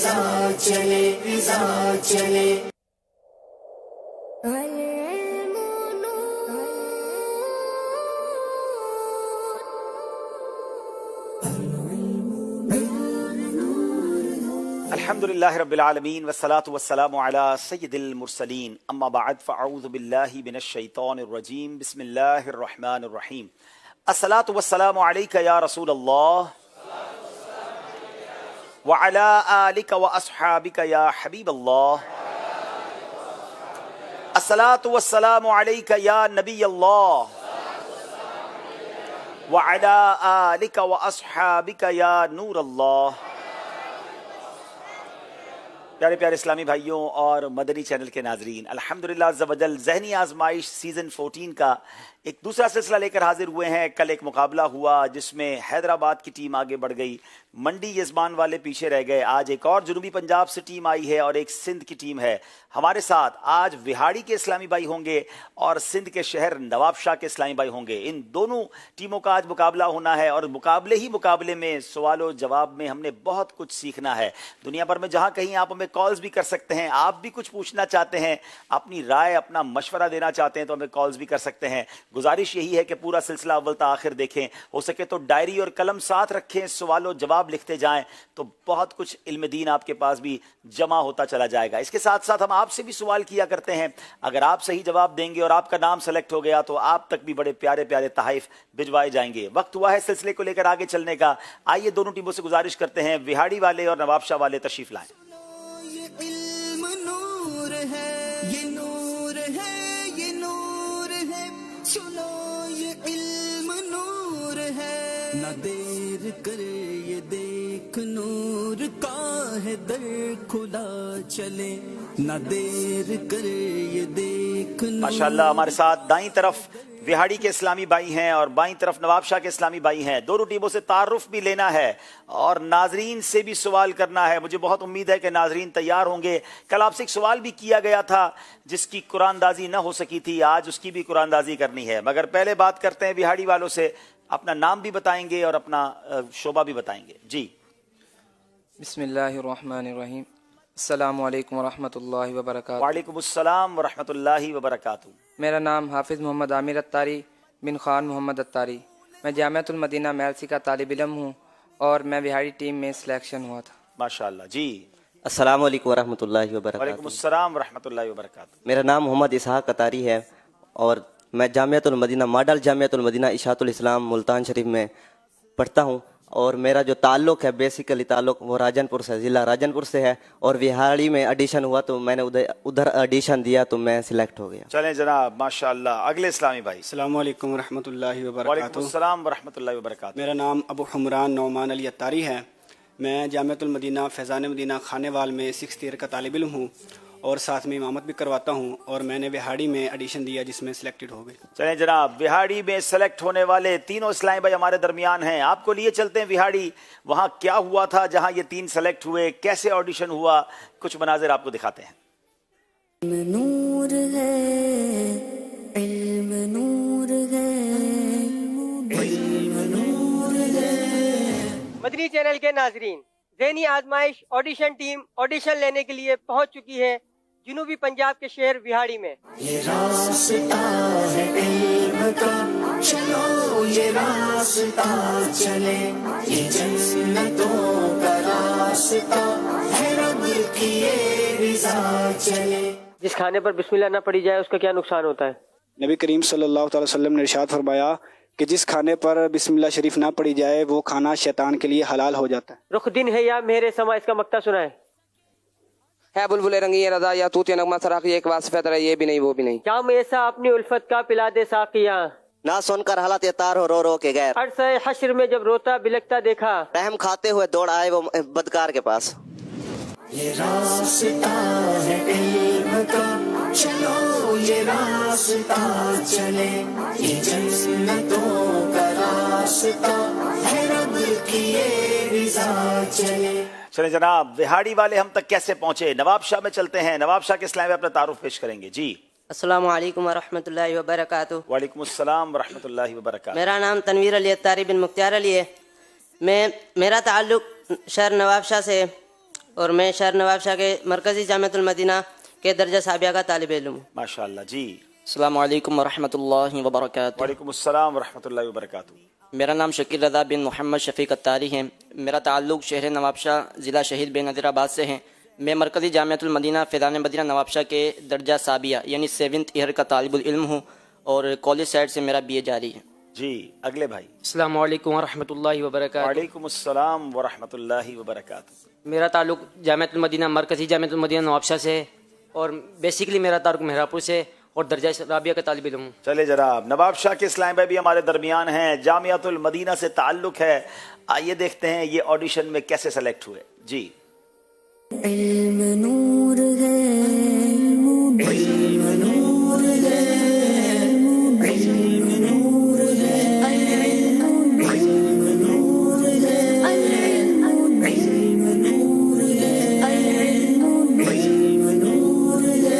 رضا چلے رضا چلے الحمدللہ رب العالمین والصلاة والسلام علی سید المرسلین اما بعد فاعوذ باللہ من الشیطان الرجیم بسم اللہ الرحمن الرحیم الصلاة والسلام علیک یا رسول اللہ وعلی آلک واصحابک یا حبیب اللہ الصلاة والسلام علیک یا نبی اللہ وعلی آلک واصحابک یا نور اللہ۔ پیارے پیارے اسلامی بھائیوں اور مدنی چینل کے ناظرین، الحمدللہ عز و جل ذہنی آزمائش سیزن 14 کا ایک دوسرا سلسلہ لے کر حاضر ہوئے ہیں۔ کل ایک مقابلہ ہوا جس میں حیدرآباد کی ٹیم آگے بڑھ گئی، منڈی یزبان والے پیچھے رہ گئے۔ آج ایک اور جنوبی پنجاب سے ٹیم آئی ہے اور ایک سندھ کی ٹیم ہے ہمارے ساتھ۔ آج وہاڑی کے اسلامی بھائی ہوں گے اور سندھ کے شہر نواب شاہ کے اسلامی بھائی ہوں گے۔ ان دونوں ٹیموں کا آج مقابلہ ہونا ہے اور مقابلے میں سوال و جواب میں ہم نے بہت کچھ سیکھنا ہے۔ دنیا بھر میں جہاں کہیں آپ ہمیں کالز بھی کر سکتے ہیں، آپ بھی کچھ پوچھنا چاہتے ہیں، اپنی رائے اپنا مشورہ دینا چاہتے ہیں تو ہمیں کالز بھی کر سکتے ہیں۔ گزارش یہی ہے کہ پورا سلسلہ اول تا آخر دیکھیں، ہو سکے تو ڈائری اور قلم ساتھ رکھیں، سوال و جواب لکھتے جائیں تو بہت کچھ علم دین آپ کے پاس بھی جمع ہوتا چلا جائے گا۔ اس کے ساتھ ساتھ ہم آپ سے بھی سوال کیا کرتے ہیں، اگر آپ صحیح جواب دیں گے اور آپ کا نام سلیکٹ ہو گیا تو آپ تک بھی بڑے پیارے پیارے تحائف بھجوائے جائیں گے۔ وقت ہوا ہے سلسلے کو لے کر آگے چلنے کا۔ آئیے دونوں ٹیموں سے گزارش کرتے ہیں، وہاڑی والے اور نواب شاہ والے تشریف لائیں۔ نہ دیر کرے یہ دیکھ نور کا ہے در کھلا چلے، نہ دیر کرے یہ دیکھ نور۔ ماشاءاللہ ہمارے ساتھ دائیں طرف وہاڑی کے اسلامی بھائی ہیں اور بائیں طرف نواب شاہ کے اسلامی بھائی ہیں۔ دونوں ٹیموں سے تعارف بھی لینا ہے اور ناظرین سے بھی سوال کرنا ہے۔ مجھے بہت امید ہے کہ ناظرین تیار ہوں گے۔ کل آپ سے ایک سوال بھی کیا گیا تھا جس کی قرآن دازی نہ ہو سکی تھی، آج اس کی بھی قرآن دازی کرنی ہے، مگر پہلے بات کرتے ہیں وہاڑی والوں سے۔ اپنا نام بھی بتائیں گے اور اپنا شعبہ بھی بتائیں گے۔ جی بسم اللہ الرحمن الرحیم، السلام علیکم ورحمۃ اللہ وبرکاتہ۔ وعلیکم السلام ورحمۃ اللہ وبرکاتہ۔ میرا نام حافظ محمد عامر اتاری بن خان محمد اتاری، میں جامعۃ المدینہ میلسی کا طالب علم ہوں اور میں وہاڑی ٹیم میں سلیکشن ہوا تھا۔ ماشاءاللہ۔ جی السلام علیکم ورحمۃ اللہ وبرکاتہ۔ وعلیکم السلام ورحمۃ اللہ وبرکاتہ۔ میرا نام محمد اسحاق اتاری ہے اور میں جامعۃ المدینہ ماڈل جامعۃ المدینہ اشاعت الاسلام ملتان شریف میں پڑھتا ہوں، اور میرا جو تعلق ہے بیسیکلی تعلق وہ راجن پور سے، ضلع راجن پور سے ہے، اور وہاڑی میں ایڈیشن ہوا تو میں نے ادھر ایڈیشن دیا تو میں سلیکٹ ہو گیا۔ چلیں جناب ماشاءاللہ۔ اگلے اسلامی بھائی۔ السلام علیکم ورحمۃ اللہ وبرکاتہ۔ وعلیکم السلام ورحمۃ اللہ وبرکاتہ۔ میرا نام ابو حمران نعمان علی اتاری ہے، میں جامعۃ المدینہ فیضان مدینہ خانے وال میں 6th ایئر کا طالب علم ہوں اور ساتھ میں امامت بھی کرواتا ہوں، اور میں نے وہاڑی میں ایڈیشن دیا جس میں سلیکٹڈ ہو گئے۔ چلیں جناب، وہاڑی میں سلیکٹ ہونے والے تینوں اسلامی بھائی ہمارے درمیان ہیں۔ آپ کو لیے چلتے ہیں وہاڑی، وہاں کیا ہوا تھا جہاں یہ تین سلیکٹ ہوئے، کیسے آڈیشن ہوا، کچھ مناظر آپ کو دکھاتے ہیں۔ نور ہے علم نور ہے علم نور ہے۔ مدنی چینل کے ناظرین، ذہنی آزمائش آڈیشن ٹیم آڈیشن لینے کے لیے پہنچ چکی ہے جنوبی پنجاب کے شہر وہاڑی میں۔ یہ راستہ ہے علم کا، چلو یہ راستہ چلے، یہ جنتوں کا راستہ ہے، رب کی یہ رضا چلے۔ جس کھانے پر بسم اللہ نہ پڑھی جائے اس کا کیا نقصان ہوتا ہے؟ نبی کریم صلی اللہ تعالی وسلم نے ارشاد فرمایا کہ جس کھانے پر بسم اللہ شریف نہ پڑھی جائے وہ کھانا شیطان کے لیے حلال ہو جاتا ہے۔ رخ دن ہے یا میرے سما، اس کا مقطع سنا ہے بلبل رنگی رضا یا توتی نغمہ سراخی، ایک واسفہ ترا یہ بھی نہیں وہ بھی نہیں۔ جام ایسا اپنی الفت کا پلا دے ساقیاں، نہ سن کر حالت تار ہو رو رو کے غیر، عرصہ حشر میں جب روتا بلکتا دیکھا، رحم کھاتے ہوئے دوڑ آئے وہ بدکار کے پاس۔ یہ راستہ ہے علم کا، چلو یہ راستہ چلے، یہ جنتوں کا راستہ ہے، رب کی یہ رضا چلے۔ چلیں جناب، وہاڑی والے ہم تک کیسے پہنچے؟ نواب شاہ میں چلتے ہیں۔ نواب شاہ کے اسلام میں اپنا تعارف پیش کریں گے۔ جی السلام علیکم ورحمۃ اللہ وبرکاتہ۔ وعلیکم السلام ورحمۃ اللہ وبرکاتہ۔ میرا نام تنویر علی اتاری بن مختار علی ہے، میرا تعلق شہر نواب شاہ سے اور میں شہر نواب شاہ کے مرکزی جامعۃ المدینہ کے درجہ ثانویہ کا طالب علم ہوں۔ ماشاءاللہ جی۔ السلام علیکم ورحمۃ اللہ وبرکاتہ۔ وعلیکم السلام ورحمۃ اللہ وبرکاتہ۔ میرا نام شکیل رضا بن محمد شفیق اتاری ہے۔ میرا تعلق شہر نواب شاہ ضلع شہید بے نظیر آباد سے ہے۔ میں مرکزی جامعۃ المدینہ فیضان مدینہ نواب شاہ کے درجہ ثانویہ یعنی 7th ایئر کا طالب العلم ہوں اور کالج سائڈ سے میرا BA جاری ہے۔ جی اگلے بھائی۔ السلام علیکم ورحمۃ اللہ وبرکاتہ۔ وعلیکم السلام ورحمۃ اللہ وبرکاتہ۔ میرا تعلق جامعۃ المدینہ مرکزی جامعۃ المدینہ نواب شاہ سے اور بیسیکلی میرا تعلق مہراپور سے اور درجہ رابعہ کا طالب علم ہوں۔ چلے جناب، نواب شاہ کے اسلام بھائی بھی ہمارے درمیان ہیں، جامعۃ المدینہ سے تعلق ہے۔ آئیے دیکھتے ہیں یہ آڈیشن میں کیسے سلیکٹ ہوئے۔ جی۔ علم نور ہے، علم نور ہے، علم نور ہے، علم نور ہے، علم نور ہے۔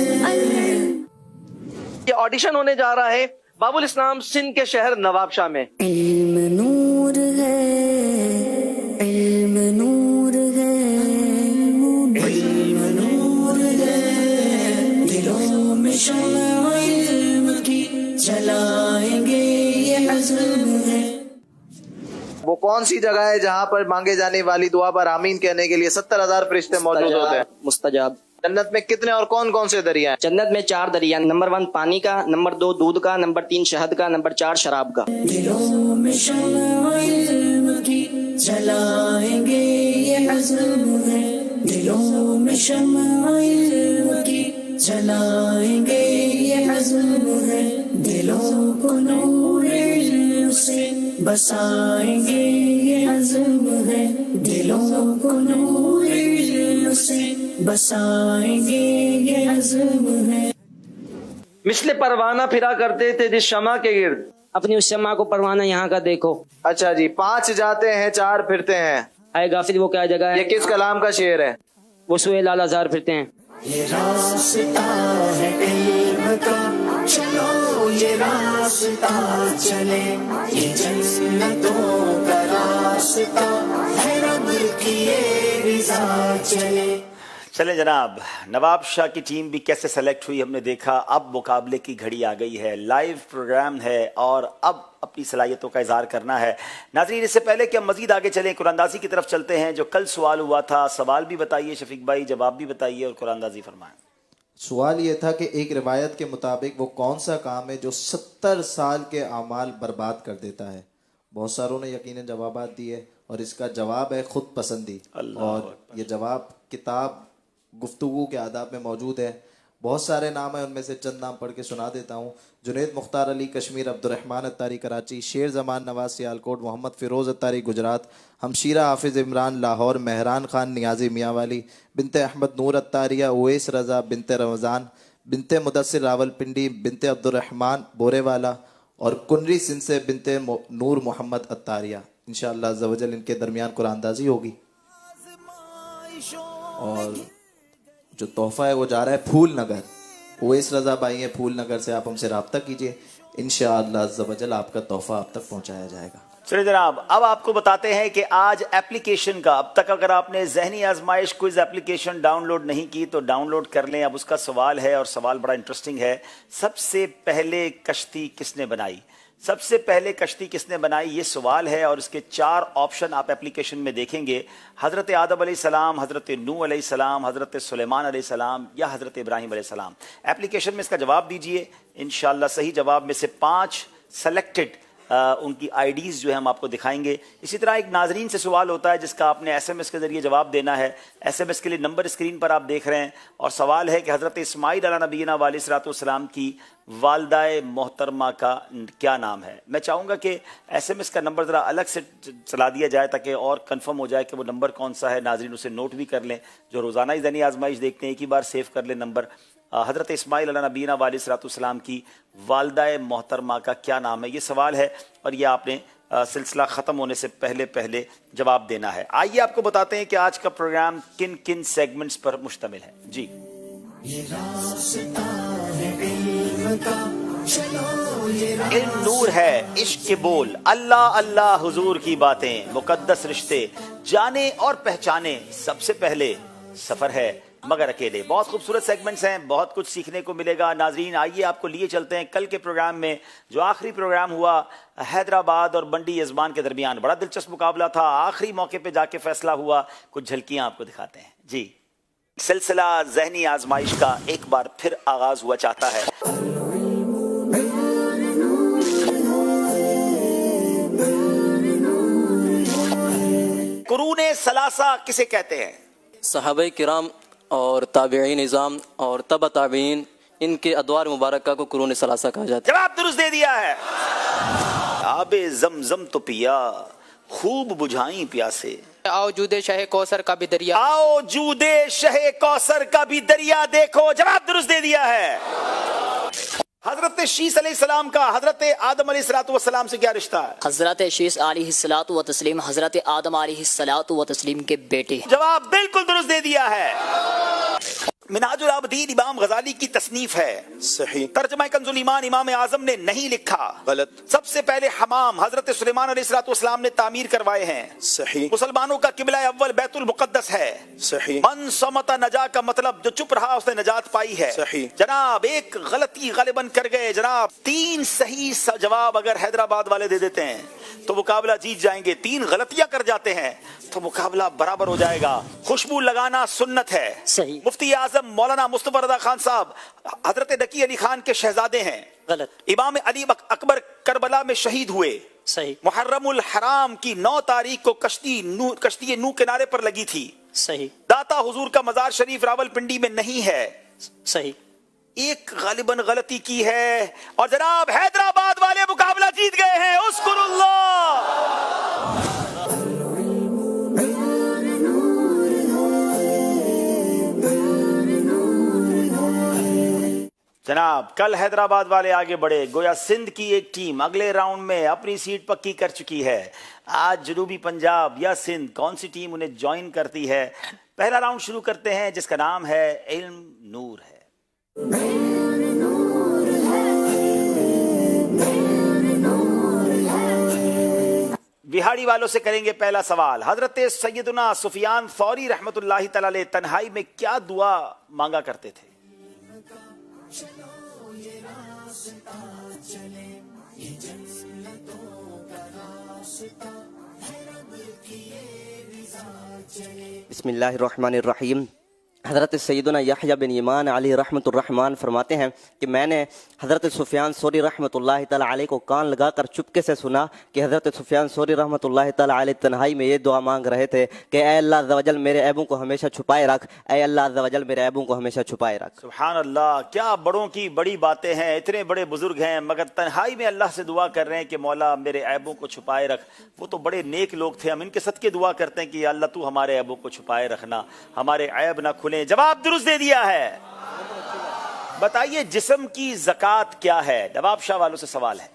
یہ آڈیشن ہونے جا رہا ہے باب الاسلام سندھ کے شہر نواب شاہ میں۔ علم نور ہے، علم نور ہے، علم نور ہے، دلوں میں شمع علم کی جلائیں گے یہ عزم ہے۔ وہ کون سی جگہ ہے جہاں پر مانگے جانے والی دعا پر آمین کہنے کے لیے 70,000 فرشتے موجود ہوتے ہیں؟ مستجاب۔ جنت میں کتنے اور کون کون سے دریا ہیں؟ جنت میں 4 دریا، نمبر 1 پانی کا، نمبر 2 دودھ کا، نمبر 3 شہد کا، نمبر 4 شراب کا۔ دلوں میں شمع علم کی جلائیں گے یہ عزم ہے، دلوں میں شمع علم کی جلائیں گے یہ عزم ہے، دلوں کو نور علم سے بسائیں گے یہ عزم ہے، دلوں کو نور علم سے بسائیں گے یہ عزم ہے۔ مثل پروانہ پھرا کرتے تھے جس شمع کے گرد۔ اپنی اس شمع کو پروانہ یہاں کا دیکھو، اچھا جی، 5 جاتے ہیں 4 پھرتے ہیں، اے غافل وہ کیا جگہ یہ ہے؟ کس کلام کا شعر ہے؟ وہ سوئے لال ہزار پھرتے ہیں۔ یہ راستہ ہے علم کا، چلو یہ راستہ چلے، یہ جنتوں کا راستہ ہے، رب کی یہ رضا چلے۔ چلیں جناب، نواب شاہ کی ٹیم بھی کیسے سلیکٹ ہوئی ہم نے دیکھا۔ اب مقابلے کی گھڑی آ گئی ہے، لائیو پروگرام ہے اور اب اپنی صلاحیتوں کا اظہار کرنا ہے۔ ناظرین، اس سے پہلے کہ ہم مزید آگے چلیں، قرآن اندازی کی طرف چلتے ہیں۔ جو کل سوال ہوا تھا، سوال بھی بتائیے شفیق بھائی، جواب بھی بتائیے اور قرآن اندازی فرمائیں۔ سوال یہ تھا کہ ایک روایت کے مطابق وہ کون سا کام ہے جو 70 سال کے اعمال برباد کر دیتا ہے؟ بہت ساروں نے یقیناً جوابات دیے اور اس کا جواب ہے خود پسندی، اور یہ جواب کتاب گفتگو کے آداب میں موجود ہے۔ بہت سارے نام ہیں، ان میں سے چند نام پڑھ کے سنا دیتا ہوں۔ جنید مختار علی کشمیر، عبد الرحمن اتاری کراچی، شیر زمان نواز سیالکوٹ، محمد فیروز اتاری گجرات، ہمشیرہ حافظ عمران لاہور، مہران خان نیازی میاں والی، بنت احمد نور اتاریہ، اویس رضا بنت رمضان، بنت مدثر راول پنڈی، بنت عبد الرحمن بورے والا، اور کنری سندھ سے بنت نور محمد اتاریہ۔ انشاءاللہ عز و جل ان کے درمیان قرآن اندازی ہوگی، اور جو تحفہ ہے وہ جا رہا ہے پھول نگر۔ اویس رضا بھائی ہیں پھول نگر سے، آپ ہم سے رابطہ کیجئے، انشاءاللہ عز و جل آپ کا تحفہ آپ تک پہنچایا جائے گا۔ چلے جناب، اب آپ کو بتاتے ہیں کہ آج ایپلیکیشن کا، اب تک اگر آپ نے ذہنی آزمائش کوئز ایپلیکیشن ڈاؤن لوڈ نہیں کی تو ڈاؤن لوڈ کر لیں۔ اب اس کا سوال ہے اور سوال بڑا انٹرسٹنگ ہے۔ سب سے پہلے کشتی کس نے بنائی؟ سب سے پہلے کشتی کس نے بنائی، یہ سوال ہے، اور اس کے 4 آپشن آپ ایپلیکیشن میں دیکھیں گے۔ حضرت آدم علیہ السلام، حضرت نوح علیہ السلام، حضرت سلیمان علیہ السلام یا حضرت ابراہیم علیہ السلام۔ ایپلیکیشن میں اس کا جواب دیجئے، انشاءاللہ صحیح جواب میں سے 5 سلیکٹڈ ان کی آئی ڈیز جو ہے ہم آپ کو دکھائیں گے۔ اسی طرح ایک ناظرین سے سوال ہوتا ہے جس کا آپ نے ایس ایم ایس کے ذریعے جواب دینا ہے۔ ایس ایم ایس کے لیے نمبر اسکرین پر آپ دیکھ رہے ہیں، اور سوال ہے کہ حضرت اسماعیل علیہ نبینا علیہ الصلوۃ والسلام کی والدہ محترمہ کا کیا نام ہے؟ میں چاہوں گا کہ ایس ایم ایس کا نمبر ذرا الگ سے چلا دیا جائے تاکہ اور کنفرم ہو جائے کہ وہ نمبر کون سا ہے۔ ناظرین اسے نوٹ بھی کر لیں، جو روزانہ ہی ذہنی آزمائش دیکھتے ہیں ایک ہی بار سیو کر لیں نمبر۔ حضرت اسماعیل علیہ نبینا علیہ الصلوۃ والسلام کی والدہ محترمہ کا کیا نام ہے؟ یہ سوال ہے، اور یہ آپ نے سلسلہ ختم ہونے سے پہلے جواب دینا ہے۔ آئیے آپ کو بتاتے ہیں کہ آج کا پروگرام کن کن سیگمنٹس پر مشتمل ہے۔ جی، علم نور ہے، عشق کے بول، اللہ اللہ حضور کی باتیں، مقدس رشتے جانے اور پہچانے۔ سب سے پہلے سفر ہے مگر اکیلے. بہت خوبصورت سیگمنٹس ہیں, بہت کچھ سیکھنے کو ملے گا. ناظرین آئیے آپ کو لیے چلتے ہیں کل کے پروگرام میں, جو آخری پروگرام ہوا حیدرآباد اور بنڈی یزبان کے درمیان. بڑا دلچسپ مقابلہ تھا, آخری موقع پہ جا کے فیصلہ ہوا. کچھ جھلکیاں آپ کو دکھاتے ہیں. جی, سلسلہ ذہنی آزمائش کا ایک بار پھر آغاز ہوا چاہتا ہے. قرون ثلاثہ کسے کہتے ہیں؟ صحابہ کرام اور تابعین نظام اور تبع تابعین, ان کے ادوار مبارکہ کو قرون ثلاثہ کہا جاتا ہے. جواب درست دے دیا ہے. آب زمزم تو پیا, خوب بجھائیں پیاسے. آؤ جودے شہ کوثر کا بھی دریا, آؤ جودے شہ کوثر کا بھی دریا دیکھو. جواب درست دے دیا ہے. حضرت شیس علیہ السلام کا حضرت آدم علیہ الصلوۃ والسلام سے کیا رشتہ ہے؟ حضرت شیس علیہ الصلوۃ والتسلیم حضرت آدم علیہ الصلوۃ والتسلیم کے بیٹے. جواب بالکل درست دے دیا ہے. منہاج العابدین امام غزالی کی تصنیف ہے. صحیح. ترجمہ کنز الایمان امام اعظم نے نہیں لکھا. غلط. سب سے پہلے حمام حضرت سلیمان علیہ الصلوۃ والسلام نے تعمیر کروائے ہیں. صحیح. مسلمانوں کا قبلہ اول بیت المقدس ہے. صحیح. من صمت نجا کا مطلب جو چپ رہا اس نے نجات پائی ہے. صحیح. جناب ایک غلطی غالباً کر گئے جناب. 3 صحیح جواب اگر حیدرآباد والے دے دیتے ہیں تو مقابلہ جیت جائیں گے. 3 غلطیاں کر جاتے ہیں تو مقابلہ برابر ہو جائے گا. خوشبو لگانا سنت ہے. صحیح. مفتی اعظم مولانا مصطفی رضا خان صاحب حضرت نقی علی خان کے شہزادے ہیں. غلط. امام علی اکبر کربلا میں شہید ہوئے. صحیح. محرم الحرام کی 9 تاریخ کو کشتی نو کنارے پر لگی تھی. صحیح. داتا حضور کا مزار شریف راول پنڈی میں نہیں ہے. صحیح. ایک غالباً غلطی کی ہے اور جناب حیدرآباد والے مقابلہ جیت گئے ہیں. اذکر اللہ. جناب کل حیدرآباد والے آگے بڑھے, گویا سندھ کی ایک ٹیم اگلے راؤنڈ میں اپنی سیٹ پکی کر چکی ہے. آج جنوبی پنجاب یا سندھ کون سی ٹیم انہیں جوائن کرتی ہے؟ پہلا راؤنڈ شروع کرتے ہیں جس کا نام ہے علم نور ہے. بہاڑی والوں سے کریں گے پہلا سوال. حضرت سیدنا سفیان ثوری رحمت اللہ تعالی علیہ تنہائی میں کیا دعا مانگا کرتے تھے؟ بسم اللہ الرحمن الرحیم. حضرت سیدنا یحییٰ بن یمان علیہ رحمۃ الرحمن فرماتے ہیں کہ میں نے حضرت سفیان ثوری رحمۃ اللہ تعالی علیہ کو کان لگا کر چپکے سے سنا کہ حضرت سفیان ثوری رحمۃ اللہ تعالی علیہ تنہائی میں یہ دعا مانگ رہے تھے کہ اے اللہ عز و جل میرے عیبوں کو ہمیشہ چھپائے رکھ, اے اللہ عز و جل میرے عیبوں کو ہمیشہ چھپائے رکھ. سبحان اللہ, کیا بڑوں کی بڑی باتیں ہیں. اتنے بڑے بزرگ ہیں مگر تنہائی میں اللہ سے دعا کر رہے ہیں کہ مولا میرے عیبوں کو چھپائے رکھ. وہ تو بڑے نیک لوگ تھے, ہم ان کے صدقے دعا کرتے ہیں کہ اللہ تو ہمارے عیبوں کو چھپائے رکھنا, ہمارے عیب نہ کھلیں. جواب درست دے دیا ہے. بتائیے جسم کی زکوٰۃ کیا ہے؟ نواب شاہ والوں سے سوال ہے.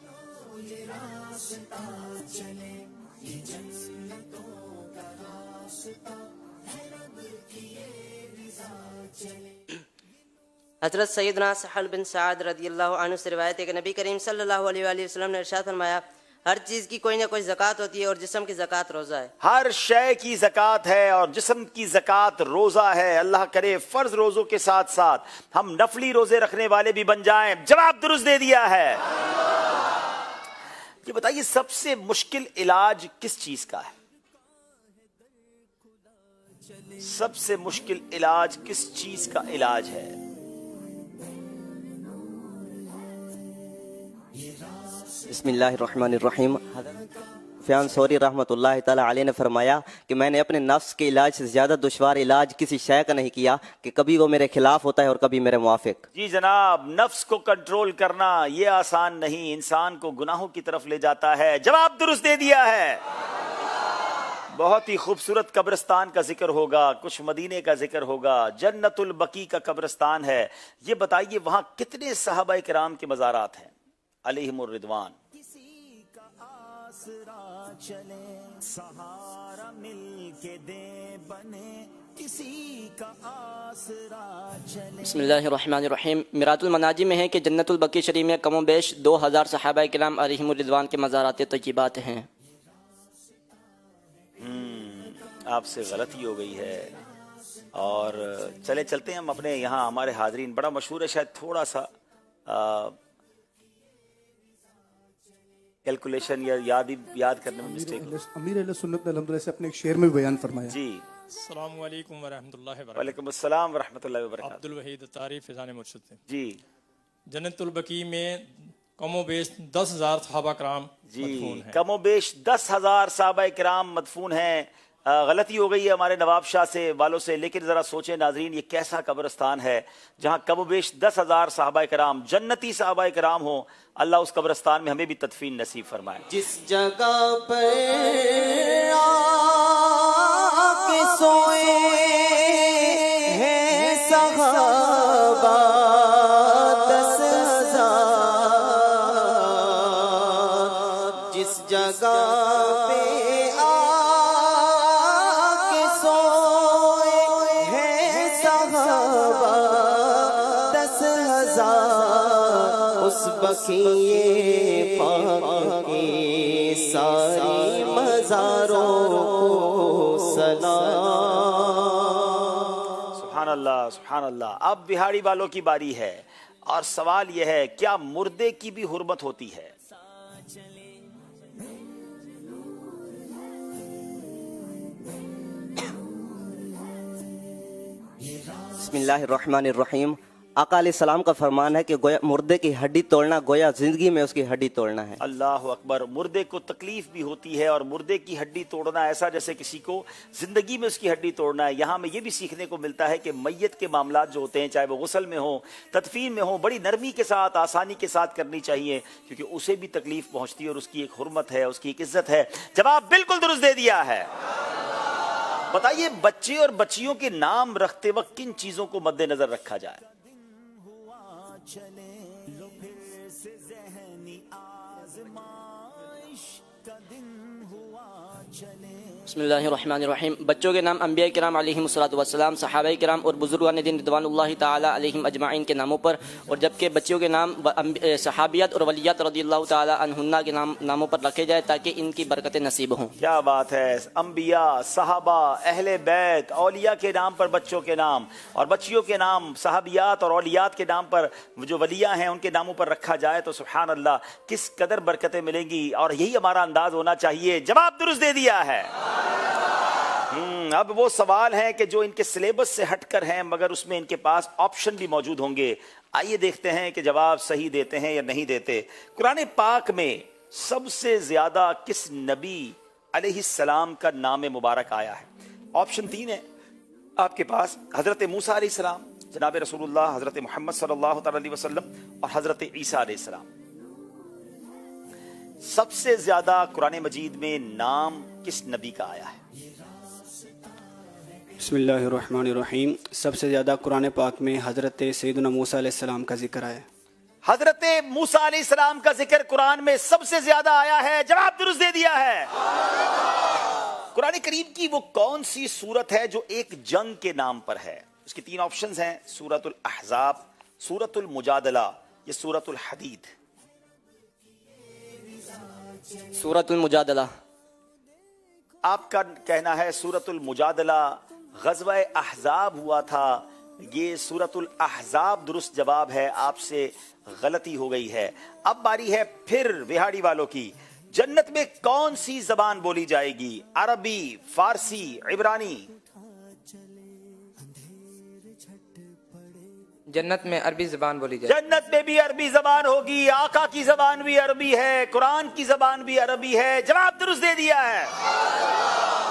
حضرت سیدنا سہل بن سعد رضی اللہ عنہ سے روایت ہے کہ نبی کریم صلی اللہ علیہ وآلہ وسلم نے ارشاد فرمایا ہر چیز کی کوئی نہ کوئی زکوٰۃ ہوتی ہے اور جسم کی زکوٰۃ روزہ ہے. ہر شے کی زکوٰۃ ہے اور جسم کی زکوٰۃ روزہ ہے. اللہ کرے فرض روزوں کے ساتھ ساتھ ہم نفلی روزے رکھنے والے بھی بن جائیں. جواب درست دے دیا ہے. یہ بتائیے سب سے مشکل علاج کس چیز کا ہے؟ سب سے مشکل علاج کس چیز کا علاج ہے؟ بسم اللہ الرحمن الرحیم. سفیان ثوری رحمۃ اللہ تعالی علیہ نے فرمایا کہ میں نے اپنے نفس کے علاج سے زیادہ دشوار علاج کسی شے کا نہیں کیا کہ کبھی وہ میرے خلاف ہوتا ہے اور کبھی میرے موافق. جی جناب, نفس کو کنٹرول کرنا یہ آسان نہیں, انسان کو گناہوں کی طرف لے جاتا ہے. جواب درست دے دیا ہے. بہت ہی خوبصورت قبرستان کا ذکر ہوگا, کچھ مدینے کا ذکر ہوگا, جنت البقیع کا قبرستان ہے. یہ بتائیے وہاں کتنے صحابہ کرام کے مزارات ہیں علیہم الرضوان؟ کسی کا آسرا چلے سہارا مل کے دے بنے, کسی کا آسرا چلے. بسم اللہ الرحمن الرحیم. میرات المناجی میں ہے کہ جنت البقیع شریف میں کم و بیش 2000 صحابہ کرام علیہم الرضوان کے مزارات طیبات ہیں. آپ سے غلطی ہو گئی ہے. اور چلے چلتے ہیں ہم اپنے یہاں ہمارے حاضرین بڑا مشہور ہے شاید تھوڑا سا کیلکولیشن یا یاد کرنے میں مسٹیک. امیر اہل سنت نے الحمدللہ سے اپنے ایک شعر میں بیان فرمایا. جی. السلام علیکم ورحمۃ اللہ وبرکاتہ. وعلیکم السلام ورحمۃ اللہ وبرکاتہ. عبد الوحید اتاری فیضان مرشد سے. جی. جنت البقیع میں کم و بیش 10,000 صحابہ کرام مدفون ہیں. کم و بیش 10,000 صحابہ کرام مدفون ہیں. غلطی ہو گئی ہے ہمارے نواب شاہ سے والوں سے، لیکن ذرا سوچیں ناظرین یہ کیسا قبرستان ہے جہاں کم و بیش 10,000 صحابہ کرام جنتی صحابہ کرام ہوں. اللہ اس قبرستان میں ہمیں بھی تدفین نصیب فرمائے. جس جگہ پر آ کے سوئے ہیں صحابہ 10,000، جس جگہ پہ بقیع پاک کی ساری مزاروں کو سلام. سبحان اللہ سبحان اللہ. اب بہاڑی والوں کی باری ہے اور سوال یہ ہے کیا مردے کی بھی حرمت ہوتی ہے؟ بسم اللہ الرحمن الرحیم. آقا علیہ السلام کا فرمان ہے کہ گویا مردے کی ہڈی توڑنا گویا زندگی میں اس کی ہڈی توڑنا ہے. اللہ اکبر. مردے کو تکلیف بھی ہوتی ہے اور مردے کی ہڈی توڑنا ایسا جیسے کسی کو زندگی میں اس کی ہڈی توڑنا ہے. یہاں میں یہ بھی سیکھنے کو ملتا ہے کہ میت کے معاملات جو ہوتے ہیں چاہے وہ غسل میں ہوں تدفین میں ہوں بڑی نرمی کے ساتھ آسانی کے ساتھ کرنی چاہیے کیونکہ اسے بھی تکلیف پہنچتی ہے اور اس کی ایک حرمت ہے اس کی ایک عزت ہے. جواب بالکل درست دے دیا ہے. بتائیے بچے اور بچیوں کے نام رکھتے وقت کن چیزوں کو مد نظر رکھا جائے؟ بسم اللہ الرحمن الرحیم. بچوں کے نام انبیاء کرام علیہم الصلوۃ والسلام، صحابہ کرام اور بزرگان دین رضوان اللہ تعالی علیہم اجمعین کے ناموں پر، اور جبکہ بچیوں کے نام صحابیات اور ولیات رضی اللہ تعالی عنہن کے ناموں پر رکھے جائے تاکہ ان کی برکتیں نصیب ہوں. کیا بات ہے. انبیاء، صحابہ، اہل بیت، اولیاء کے نام پر بچوں کے نام اور بچیوں کے نام صحابیات اور اولیات کے نام پر جو ولیاء ہیں ان کے ناموں پر رکھا جائے تو سبحان اللہ کس قدر برکتیں ملیں گی اور یہی ہمارا انداز ہونا چاہیے. جواب درست دے دیا ہے. اب وہ سوال ہیں کہ جو ان کے سلیبس سے ہٹ کر ہیں مگر اس میں ان کے پاس آپشن بھی موجود ہوں گے. آئیے دیکھتے ہیں کہ جواب صحیح دیتے ہیں یا نہیں دیتے. قرآن پاک میں سب سے زیادہ کس نبی علیہ السلام کا نام مبارک آیا ہے؟ آپشن 3 ہے آپ کے پاس. حضرت موسیٰ علیہ السلام، جناب رسول اللہ حضرت محمد صلی اللہ تعالی علیہ وسلم اور حضرت عیسیٰ علیہ السلام. سب سے زیادہ قرآن مجید میں نام کس نبی کا آیا ہے؟ بسم اللہ الرحمن الرحیم. سب سے زیادہ قرآن پاک میں حضرت سیدنا موسیٰ علیہ السلام کا ذکر آیا ہے. حضرت موسیٰ علیہ السلام کا ذکر قرآن میں سب سے زیادہ آیا ہے. جواب درست دے دیا ہے. قرآن کریم کی وہ کون سی سورت ہے جو ایک جنگ کے نام پر ہے؟ اس کی 3 آپشنز ہیں: سورۃ الاحزاب، سورۃ المجادلہ یا سورۃ الحدید. سورۃ المجادلہ. آپ کا کہنا ہے سورۃ المجادلہ. غزوہ احزاب ہوا تھا. یہ سورۃ الاحزاب درست جواب ہے. آپ سے غلطی ہو گئی ہے. اب باری ہے پھر بہاڑی والوں کی. جنت میں کون سی زبان بولی جائے گی؟ عربی، فارسی، عبرانی؟ جنت میں عربی زبان بولی جائے. جنت میں بھی عربی زبان ہوگی. آقا کی زبان بھی عربی ہے، قرآن کی زبان بھی عربی ہے. جواب درست دے دیا ہے.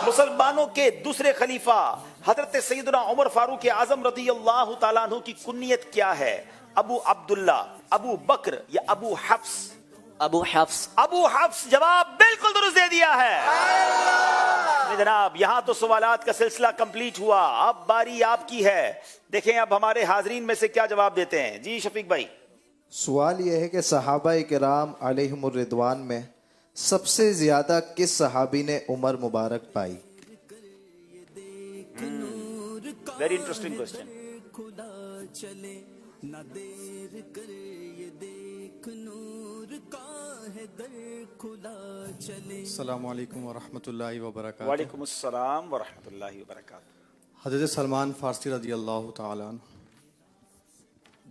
مسلمانوں کے دوسرے خلیفہ حضرت سیدنا عمر فاروق اعظم رضی اللہ تعالیٰ عنہ کی کنیت کیا ہے؟ ابو عبداللہ، ابو بکر یا ابو حفص؟ ابو حفص. ابو حفص. جواب بالکل درست دے دیا ہے. جناب یہاں تو سوالات کا سلسلہ کمپلیٹ ہوا. اب باری آپ کی ہے. دیکھیں اب ہمارے حاضرین میں سے کیا جواب دیتے ہیں. جی شفیق بھائی. سوال یہ ہے کہ صحابہ کرام علیہم الرضوان میں سب سے زیادہ کس صحابی نے عمر مبارک پائی؟ Very interesting question. السلام علیکم ورحمۃ اللہ وبرکاتہ. وعلیکم السلام ورحمۃ اللہ وبرکاتہ. حضرت سلمان فارسی رضی اللہ تعالیٰ عنہ.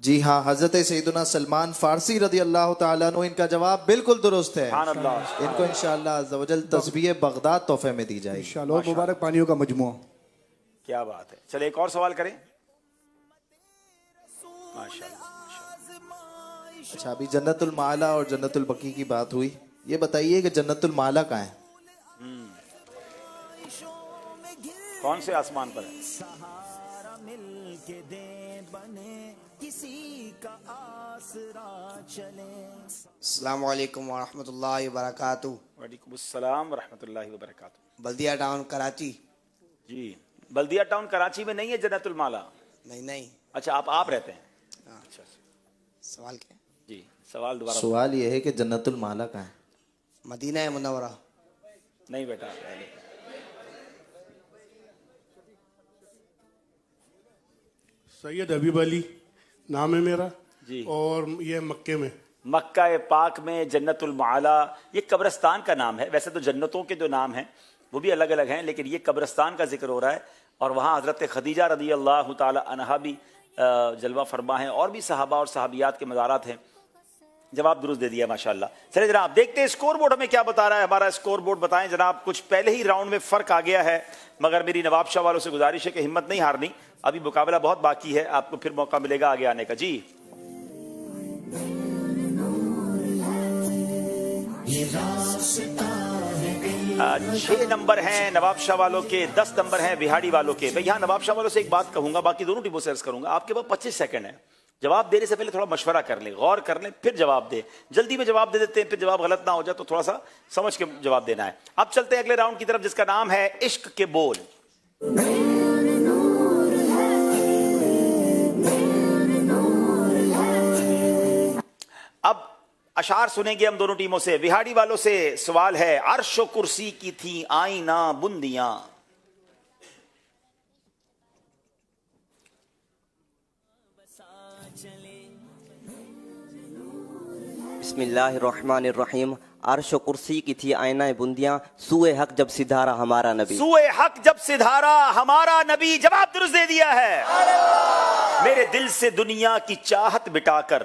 جی ہاں، حضرت سیدنا سلمان فارسی رضی اللہ تعالیٰ عنہ. ان کا جواب بالکل درست ہے. ان کو انشاءاللہ عز و جل تسبیح بغداد تحفے میں دی جائے گی انشاءاللہ. اور مبارک پانیوں کا مجموعہ. کیا بات ہے. چلے ایک اور سوال کریں. ماشاءاللہ. اچھا، ابھی جنت المعلی اور جنت البقیع کی بات ہوئی. یہ بتائیے کہ جنت المعلی کہاں ہے؟ کون سے آسمان پر ہے؟ السلام علیکم ورحمۃ اللہ وبرکاتہ. وعلیکم السلام ورحمۃ اللہ وبرکاتہ. بلدیہ ٹاؤن کراچی. جی، بلدیہ ٹاؤن کراچی میں نہیں ہے جنت المعلی؟ نہیں. اچھا، آپ رہتے ہیں. اچھا. سوال کیا؟ جی، سوال دوبارہ. سوال یہ ہے کہ جنت المعلی کہاں ہے؟ مدینہ منورہ. نہیں بیٹا. سید حبیب علی نام ہے میرا جی. اور یہ مکے میں. مکہ پاک میں جنت المعلی یہ قبرستان کا نام ہے. ویسے تو جنتوں کے جو نام ہیں وہ بھی الگ الگ ہیں، لیکن یہ قبرستان کا ذکر ہو رہا ہے. اور وہاں حضرت خدیجہ رضی اللہ تعالی عنہا بھی جلوہ فرما ہیں، اور بھی صحابہ اور صحابیات کے مزارات ہیں. جواب درست دے دیا ماشاءاللہ. چلے جناب دیکھتے ہیں اسکور بورڈ ہمیں کیا بتا رہا ہے. ہمارا اسکور بورڈ بتائیں جناب. کچھ پہلے ہی راؤنڈ میں فرق آ گیا ہے، مگر میری نواب شاہ والوں سے گزارش ہے کہ ہمت نہیں ہارنی. ابھی مقابلہ بہت باقی ہے، آپ کو پھر موقع ملے گا آگے آنے کا. جی 6 نمبر ہیں نواب شاہ والوں کے، 10 نمبر ہیں بہاڑی والوں کے. میں یہاں نواب شاہ والوں سے ایک بات کہوں گا، باقی دونوں ٹیموں سے عرض کروں گا. آپ کے پاس 25 سیکنڈ ہے. جواب دینے سے پہلے تھوڑا مشورہ کر لیں، غور کر لیں، پھر جواب دیں. جلدی میں جواب دے دیتے ہیں، پھر جواب غلط نہ ہو جائے تو تھوڑا سا سمجھ کے جواب دینا ہے. اب چلتے ہیں اگلے راؤنڈ کی طرف، جس کا نام ہے عشق کے بول. اب اشعار سنیں گے ہم دونوں ٹیموں سے. بہاڑی والوں سے سوال ہے. عرش و کرسی کی تھی آئینہ بندیاں. بسم اللہ الرحمن الرحیم. عرش و کرسی کی تھی آئینہ بندیاں، سوئے حق جب سدھارا ہمارا نبی. سوئے حق جب سدھارا ہمارا نبی. جواب درست دے دیا ہے. میرے دل سے دنیا کی چاہت بٹا کر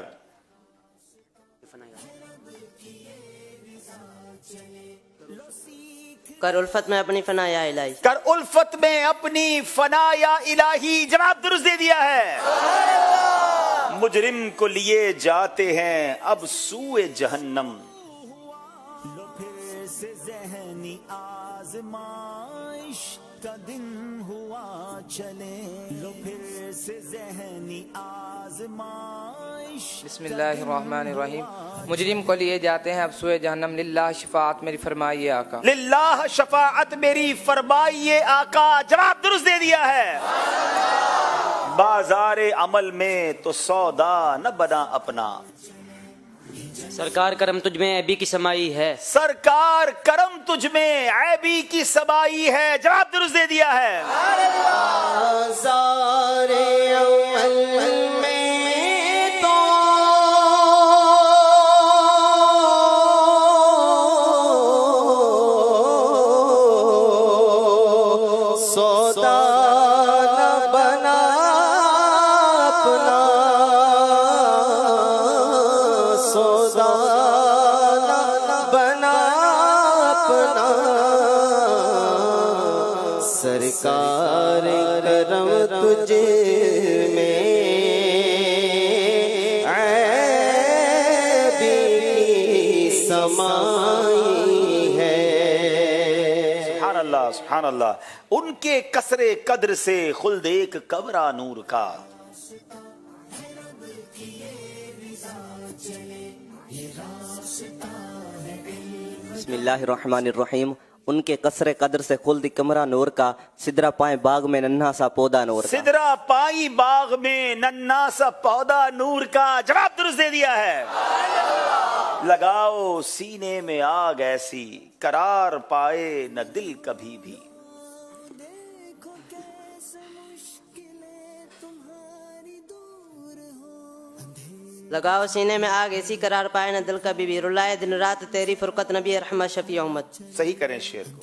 کر الفت میں اپنی فنا یا الہی. کر الفت میں اپنی فنا یا الہی. جواب درست دے دیا ہے. مجرم کو لیے جاتے ہیں اب سوئے جہنم. پھر سے ذہنی آزمائش کا دن ہوا چلے. لو پھر سے ذہنی آزمائش. بسم اللہ الرحمن الرحیم. مجرم کو لیے جاتے ہیں اب سوئے جہنم. للہ شفاعت میری فرمائیے آقا. للہ شفاعت میری فرمائیے آقا. جواب درست دے دیا ہے. بازار عمل میں تو سودا نہ بنا اپنا. سرکار کرم تجھ میں عیبی کی سمائی ہے. سرکار کرم تجھ میں عیبی کی سمائی ہے. جواب درست دے دیا ہے. بازار عمل میں تو سودا نہ بنا اپنا. سودا نہ بنا اپنا. سرکار کرم تجھ میں عیبی کی سمائی ہے. سبحان اللہ سبحان اللہ. ان کے کثرے قدر سے خلد ایک کمرہ نور کا. بسم اللہ الرحمن الرحیم. ان کے قصر قدر سے خلد کمرہ نور کا. سدرا پائیں باغ میں ننھا سا پودا نور کا. سدرا پائی باغ میں ننھا سا پودا نور کا. جواب درست دے دیا ہے. لگاؤ سینے میں آگ ایسی قرار پائے نہ دل کبھی بھی. لگاؤ سینے میں آگ ایسی قرار پائے نہ دل کبھی بھی. رلائے دن رات تیری فرقت نبی رحمت شفیع امت. صحیح کریں شعر کو.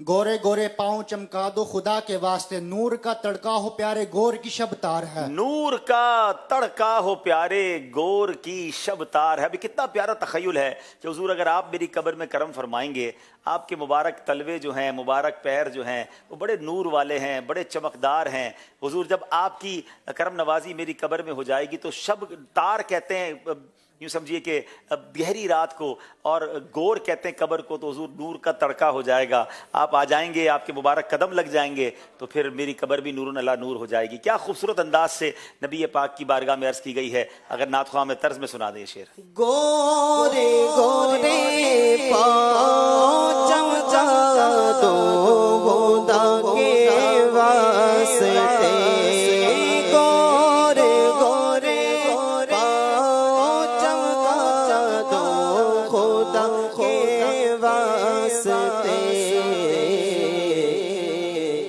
گورے گورے پاؤں چمکا دو خدا کے واسطے، نور کا تڑکا ہو پیارے گور کی شب تار ہے، نور کا تڑکا ہو پیارے گور کی شب تار ہے۔ ابھی کتنا پیارا تخیل ہے کہ حضور اگر آپ میری قبر میں کرم فرمائیں گے، آپ کے مبارک تلوے جو ہیں، مبارک پیر جو ہیں، وہ بڑے نور والے ہیں، بڑے چمکدار ہیں۔ حضور جب آپ کی کرم نوازی میری قبر میں ہو جائے گی تو شب تار کہتے ہیں، یوں سمجھیے کہ گہری رات کو، اور گور کہتے ہیں قبر کو، تو حضور نور کا تڑکا ہو جائے گا، آپ آ جائیں گے، آپ کے مبارک قدم لگ جائیں گے تو پھر میری قبر بھی نور علی نور ہو جائے گی۔ کیا خوبصورت انداز سے نبی پاک کی بارگاہ میں عرض کی گئی ہے۔ اگر نعت خواہ میں طرز میں سنا دیں یہ شعر۔ گورے گورے پاؤں چمکا دو خدا کے واسطے، گورے گورے پاؤں چمکا دو خدا کے واسطے،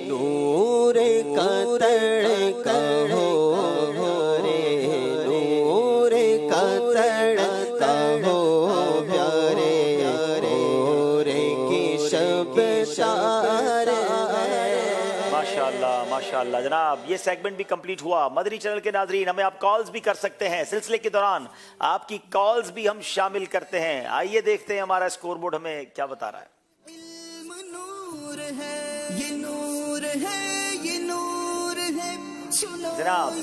نور کا تڑکا ہو رے، نور کا تڑکا ہو پیارے گور کی شب تار ہے۔ ماشاءاللہ ماشاءاللہ جناب، یہ سیگمنٹ بھی کمپلیٹ ہوا۔ مدنی چینل کے ناظرین، ہمیں آپ کالز بھی کر سکتے ہیں، سلسلے کے دوران آپ کی کالز بھی ہم شامل کرتے ہیں۔ آئیے دیکھتے ہیں ہمارا اسکور بورڈ ہمیں کیا بتا رہا ہے۔ یہ نور ہے، یہ نور ہے، جناب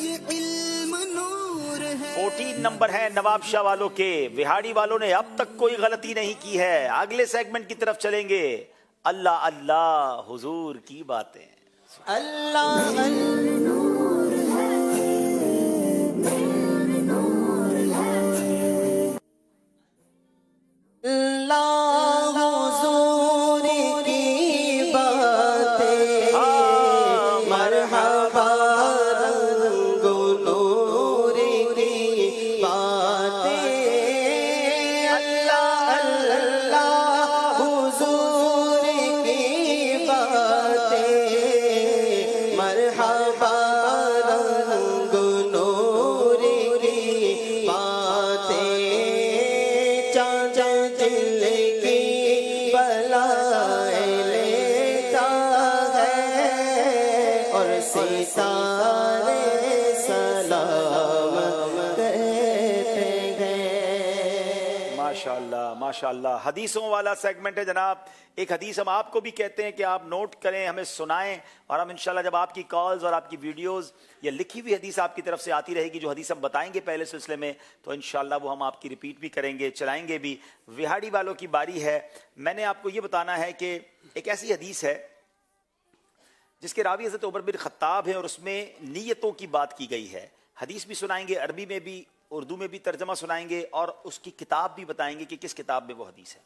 14 نمبر ہے نواب شاہ والوں کے، وہاڑی والوں نے اب تک کوئی غلطی نہیں کی ہے۔ اگلے سیگمنٹ کی طرف چلیں گے۔ اللہ اللہ حضور کی باتیں، اللہ اللہ حضور کی باتیں، مرحبا رنگ نور کی باتیں، اللہ اللہ حضور کی باتیں، مرحبا رنگ نور کی باتیں، چاند دل کی بلائے لیتا ہے اور ستارے سلام کہتے ہیں۔ ماشاءاللہ ماشاءاللہ، حدیثوں والا سیگمنٹ ہے جناب۔ ایک حدیث ہم آپ کو بھی کہتے ہیں کہ آپ نوٹ کریں، ہمیں سنائیں، اور ہم انشاءاللہ جب آپ کی کالز اور آپ کی ویڈیوز یا لکھی ہوئی حدیث آپ کی طرف سے آتی رہے گی، جو حدیث ہم بتائیں گے پہلے سلسلے میں، تو انشاءاللہ وہ ہم آپ کی ریپیٹ بھی کریں گے، چلائیں گے بھی۔ وہاڑی والوں کی باری ہے۔ میں نے آپ کو یہ بتانا ہے کہ ایک ایسی حدیث ہے جس کے راوی حضرت عمر بن خطاب ہیں، اور اس میں نیتوں کی بات کی گئی ہے۔ حدیث بھی سنائیں گے، عربی میں بھی، اردو میں بھی ترجمہ سنائیں گے، اور اس کی کتاب بھی بتائیں گے کہ کس کتاب میں وہ حدیث ہے۔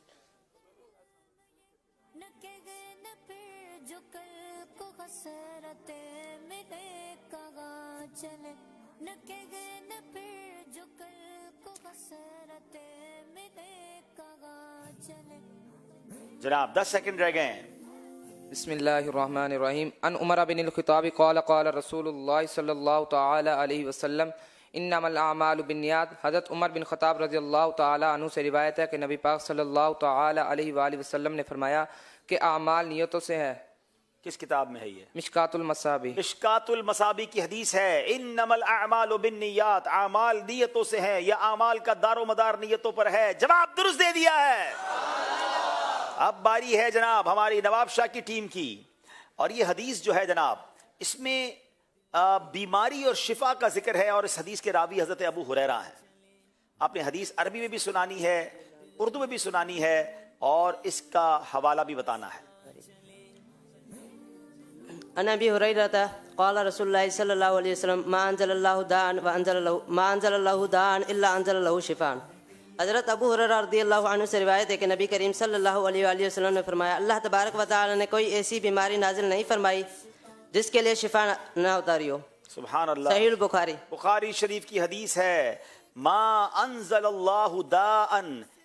جناب 10 سیکنڈ رہ گئے ہیں۔ بسم اللہ الرحمن الرحیم۔ ان عمر بن الخطاب قال قال رسول اللہ صلی اللہ تعالی علیہ وسلم انما الاعمال بالنیات۔ حضرت عمر بن خطاب رضی اللہ تعالی عنہ سے روایت ہے کہ نبی پاک صلی اللہ تعالی علیہ وآلہ وسلم نے فرمایا کہ اعمال نیتوں سے ہے۔ کس کتاب میں ہے یہ؟ مشکات المصابیح۔ مشکات المصابیح کی حدیث ہے، انما الاعمال بالنیات، اعمال نیتوں سے ہیں، یا اعمال کا دار و مدار نیتوں پر ہے۔ جواب درست دے دیا ہے۔ اب باری ہے جناب ہماری نواب شاہ کی ٹیم کی، اور یہ حدیث جو ہے جناب، اس میں بیماری اور شفا کا ذکر ہے، اور اس حدیث کے راوی حضرت ابو ہریرہ ہیں۔ آپ نے حدیث عربی میں بھی سنانی ہے، اردو میں بھی سنانی ہے، اور اس کا حوالہ بھی بتانا ہے۔ عن ابی ہریرہ قال رسول اللہ صلی اللہ علیہ وسلم ما انزل اللہ داء الا انزل له شفاء۔ حضرت ابو ہریرہ رضی اللہ عنہ سے روایت ہے کہ نبی کریم صلی اللہ علیہ وآلہ وسلم نے فرمایا، اللہ تبارک و تعالی نے کوئی ایسی بیماری نازل نہیں فرمائی جس کے لیے شفا نہ اتاری ہو۔ سبحان اللہ۔ صحیح البخاری، بخاری شریف کی حدیث ہے، ما انزل اللہ داء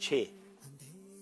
6।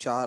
4,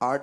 8,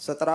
17,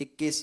21,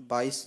22,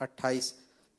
28,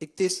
31,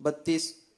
32,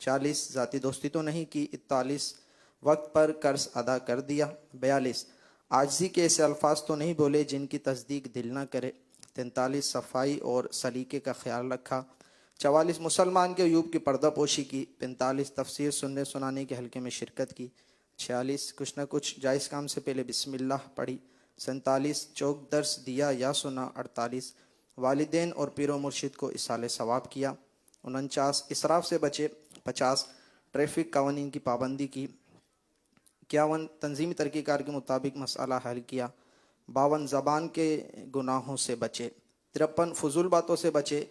40 ذاتی دوستی تو نہیں کی. 41 وقت پر قرض ادا کر دیا. 42 عاجزی کے ایسے الفاظ تو نہیں بولے جن کی تصدیق دل نہ کرے. 43 صفائی اور سلیقے کا خیال رکھا. 44 مسلمان کے عیوب کی پردہ پوشی کی. 45 تفسیر سننے سنانے کے حلقے میں شرکت کی. 46 کچھ نہ کچھ جائز کام سے پہلے بسم اللہ پڑھی. 47 چوک درس دیا یا سنا. 48 والدین اور پیر و مرشد کو اصال ثواب کیا. 49 اسراف سے بچے. 50 ٹریفک قوانین کی پابندی کی. 51 تنظیمی طریقہ کار کے مطابق مسئلہ حل کیا. 52 زبان کے گناہوں سے بچے. 53 فضول باتوں سے بچے.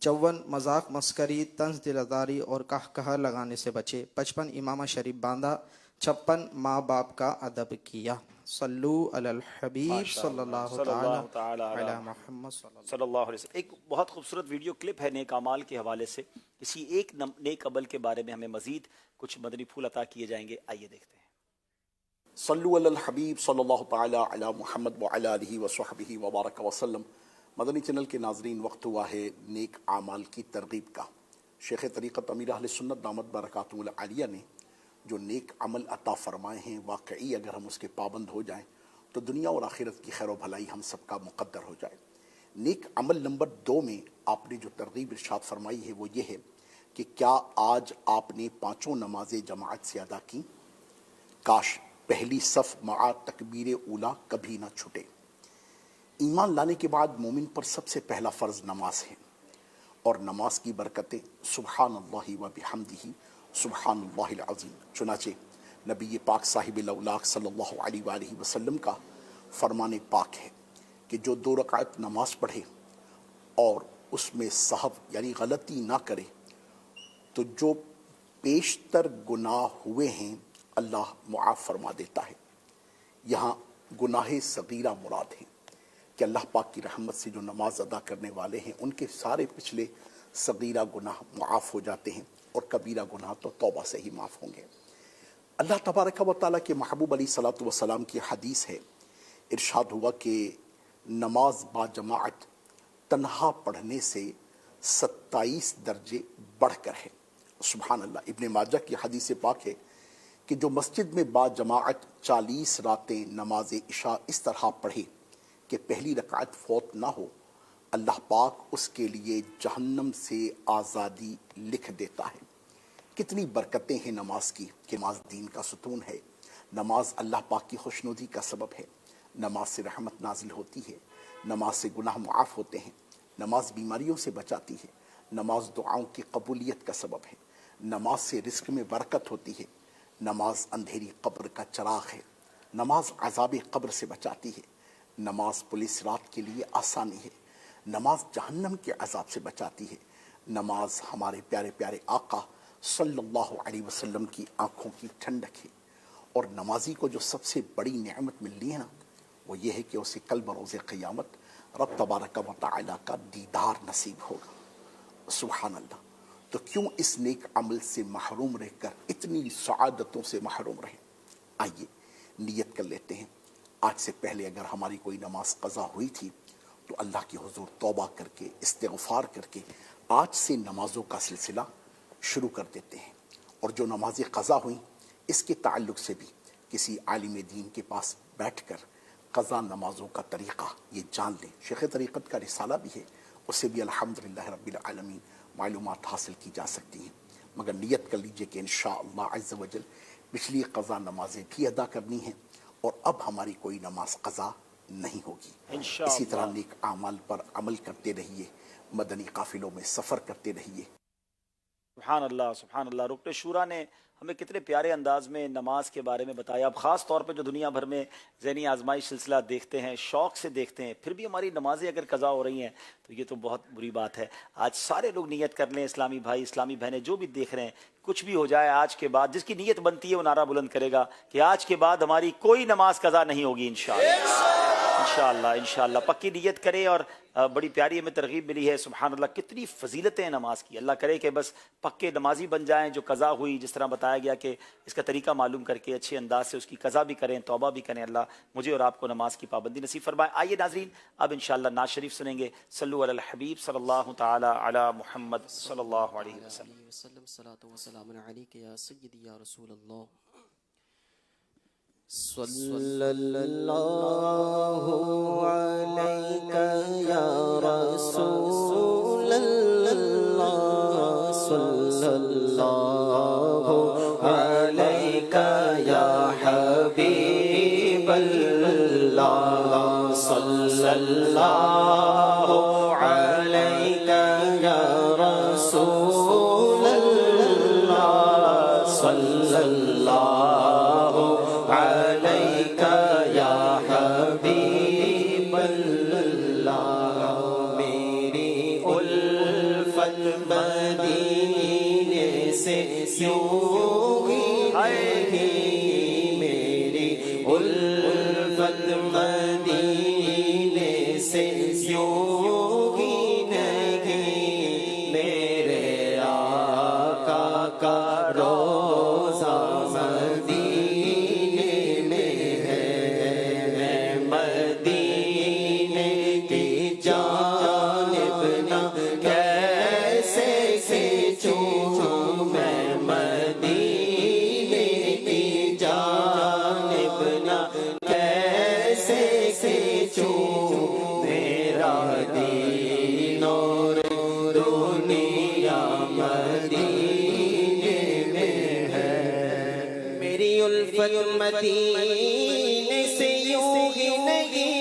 54 مذاق مسکری طنز دلداری اور کہا لگانے سے بچے. 55 امامہ شریف باندھا. 56 ماں باپ کا ادب کیا. صلو علی الحبیب صلی اللہ تعالی علی محمد صلی اللہ علیہ وسلم. ایک بہت خوبصورت ویڈیو کلپ ہے نیک اعمال کے حوالے سے. کسی ایک نیک عمل کے بارے میں ہمیں مزید کچھ مدنی پھول عطا کیے جائیں گے. آئیے دیکھتے ہیں. صلو علی الحبیب صلی اللہ تعالی علی محمد وعلی آلہ وصحبہ وبارک وسلم. مدنی چینل کے ناظرین، وقت ہوا ہے نیک اعمال کی ترغیب کا. شیخ طریقت امیر اہل سنت دامت برکاتہ العالیہ نے جو نیک عمل عطا فرمائے ہیں، واقعی اگر ہم اس کے پابند ہو جائیں تو دنیا اور آخرت کی خیر و بھلائی ہم سب کا مقدر ہو جائے. نیک عمل نمبر 2 میں آپ نے جو ترغیب ارشاد فرمائی ہے وہ یہ ہے کہ کیا آج آپ نے 5 نمازیں جماعت سے ادا کی؟ کاش پہلی صف مع تکبیر اولا کبھی نہ چھٹے. ایمان لانے کے بعد مومن پر سب سے پہلا فرض نماز ہے، اور نماز کی برکتیں سبحان اللہ و بحمدہ سبحان اللہ العظیم. چنانچہ نبی پاک صاحب الاولاق صلی اللہ علیہ وآلہ وسلم کا فرمان پاک ہے کہ جو 2 رکعت نماز پڑھے اور اس میں سہو یعنی غلطی نہ کرے تو جو پیشتر گناہ ہوئے ہیں اللہ معاف فرما دیتا ہے. یہاں گناہ صغیرہ مراد ہیں کہ اللہ پاک کی رحمت سے جو نماز ادا کرنے والے ہیں ان کے سارے پچھلے صغیرہ گناہ معاف ہو جاتے ہیں، اور کبیرہ گناہ تو توبہ سے ہی معاف ہوں گے. اللہ تبارک و تعالیٰ کے محبوب علیہ الصلوۃ والسلام کی حدیث ہے، ارشاد ہوا کہ نماز با جماعت تنہا پڑھنے سے 27 درجے بڑھ کر ہے. سبحان اللہ. ابن ماجہ کی حدیث پاک ہے کہ جو مسجد میں با جماعت 40 راتیں نماز عشاء اس طرح پڑھے کہ پہلی رکعت فوت نہ ہو، اللہ پاک اس کے لیے جہنم سے آزادی لکھ دیتا ہے. کتنی برکتیں ہیں نماز کی کہ نماز دین کا ستون ہے. نماز اللہ پاک کی خوشنودی کا سبب ہے. نماز سے رحمت نازل ہوتی ہے. نماز سے گناہ معاف ہوتے ہیں. نماز بیماریوں سے بچاتی ہے. نماز دعاؤں کی قبولیت کا سبب ہے. نماز سے رزق میں برکت ہوتی ہے. نماز اندھیری قبر کا چراغ ہے. نماز عذاب قبر سے بچاتی ہے. نماز پولیس رات کے لیے آسانی ہے. نماز جہنم کے عذاب سے بچاتی ہے. نماز ہمارے پیارے پیارے آقا صلی اللہ علیہ وسلم کی آنکھوں کی ٹھنڈک ہے. اور نمازی کو جو سب سے بڑی نعمت ملنی ہے نا، وہ یہ ہے کہ اسے کل بروز قیامت رب تبارک و تعالیٰ کا دیدار نصیب ہوگا. سبحان اللہ. تو کیوں اس نیک عمل سے محروم رہ کر اتنی سعادتوں سے محروم رہیں؟ آئیے نیت کر لیتے ہیں. آج سے پہلے اگر ہماری کوئی نماز قضا ہوئی تھی تو اللہ کے حضور توبہ کر کے استغفار کر کے آج سے نمازوں کا سلسلہ شروع کر دیتے ہیں. اور جو نمازیں قضا ہوئیں اس کے تعلق سے بھی کسی عالم دین کے پاس بیٹھ کر قضا نمازوں کا طریقہ یہ جان لیں. شیخ طریقت کا رسالہ بھی ہے، اسے بھی الحمدللہ رب العالمین معلومات حاصل کی جا سکتی ہیں. مگر نیت کر لیجئے کہ انشاءاللہ عز و جل پچھلی قضا نمازیں بھی ادا کرنی ہیں، اور اب ہماری کوئی نماز قضا نہیں ہوگی. اسی طرح نیک اعمال پر عمل کرتے رہیے، مدنی قافلوں میں سفر کرتے رہیے. سبحان اللہ سبحان اللہ. رکن شورا نے ہمیں کتنے پیارے انداز میں نماز کے بارے میں بتایا. اب خاص طور پہ جو دنیا بھر میں ذہنی آزمائش سلسلہ دیکھتے ہیں، شوق سے دیکھتے ہیں، پھر بھی ہماری نمازیں اگر قضا ہو رہی ہیں تو یہ تو بہت بری بات ہے. آج سارے لوگ نیت کر لیں، اسلامی بھائی اسلامی بہنیں جو بھی دیکھ رہے ہیں، کچھ بھی ہو جائے آج کے بعد جس کی نیت بنتی ہے وہ نعرہ بلند کرے گا کہ آج کے بعد ہماری کوئی نماز قضا نہیں ہوگی انشاءاللہ. انشاءاللہ انشاءاللہ پکی نیت کریں. اور بڑی پیاری ہمیں ترغیب ملی ہے. سبحان اللہ کتنی فضیلتیں ہیں نماز کی. اللہ کرے کہ بس پکے نمازی بن جائیں. جو قضا ہوئی جس طرح بتایا گیا کہ اس کا طریقہ معلوم کر کے اچھے انداز سے اس کی قضا بھی کریں, توبہ بھی کریں. اللہ مجھے اور آپ کو نماز کی پابندی نصیب فرمائے. آئیے ناظرین اب انشاءاللہ نعت شریف سنیں گے. صلو علی الحبیب صلی اللہ تعالی علی محمد صلی اللہ علیہ وسلم. صلاۃ و سلام علیک یا سیدی یا رسول اللہ. صلی اللہ علیکہ یا رسول اللہ. صلی اللہ علیکہ یا حبیب اللہ. صلی اللہ علیکہ یا رسول اللہ. صلی اللہ علیکہ یا حبیب اللہ. میری الفت مدینے سے یوں ہی نہیں, میری الفت مدینے سے یوں ہی نہیں, میرے آقا کا روزہ مدینے سے یوں ہی نہیں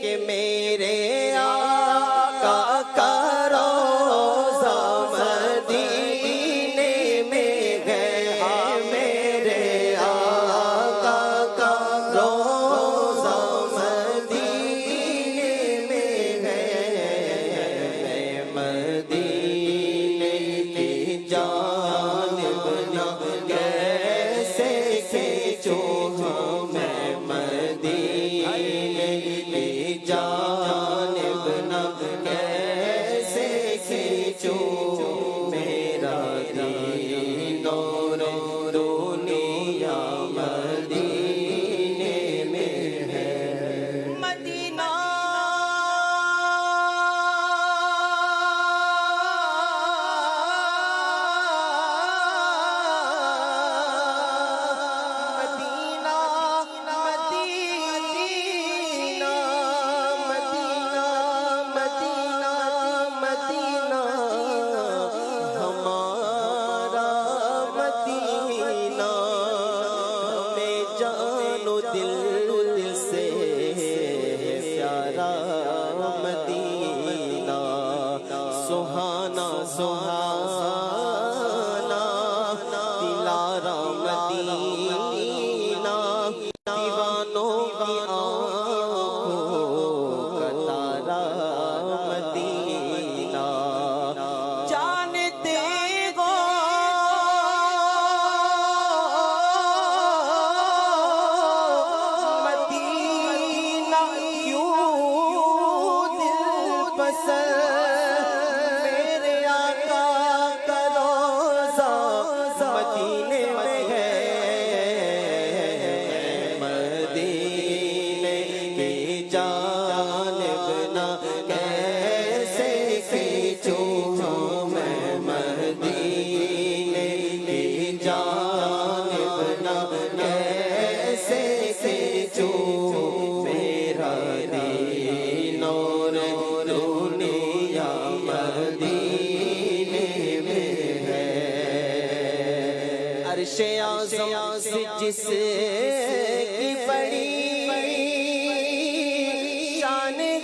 کہ میرے آقا کا روزہ مدینے میں ہے. میرے آقا کا روزہ مدینے میں ہے. مدینے کی جانب نہ کیسے کھینچوں, میں مدینے کی جانب نہ کیسے کھینچوں. میرا دین اور دنیا مدینے میں ہے. مدینہ سہانا سہانا دلارا مدینہ, دیوانوں کی آنکھوں کا تارا مدینہ. جانتے ہو مدینہ کیوں دل پسند, مدینے میں ہے. مدینے کی جانب نہ کیسے کھینچوں, میں مدینے کی جانب نہ کیسے کھینچوں. میرا دین اور دنیا مدینے میں ہے. عرش اعظم سے جس کی بڑی شان ہے,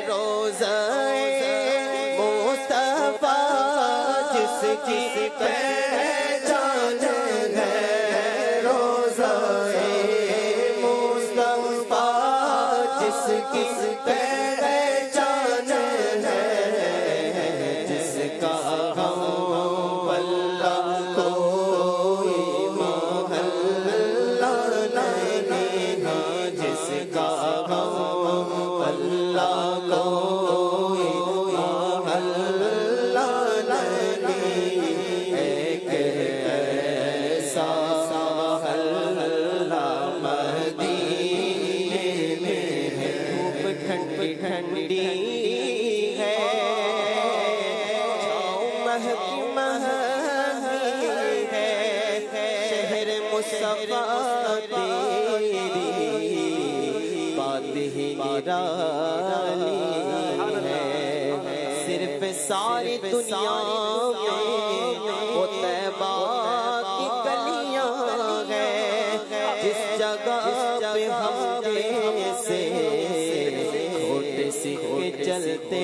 روزہ مصطفیٰ جس کی پہچان ہے. روزہ مصطفیٰ جس مصطفیٰ تیری بات ہی نرالی ہے، صرف ساری دنیا میں وہ طیبہ کی گلیاں ہیں، جس جگہ پہ ہم جیسے کھوٹے سکے چلتے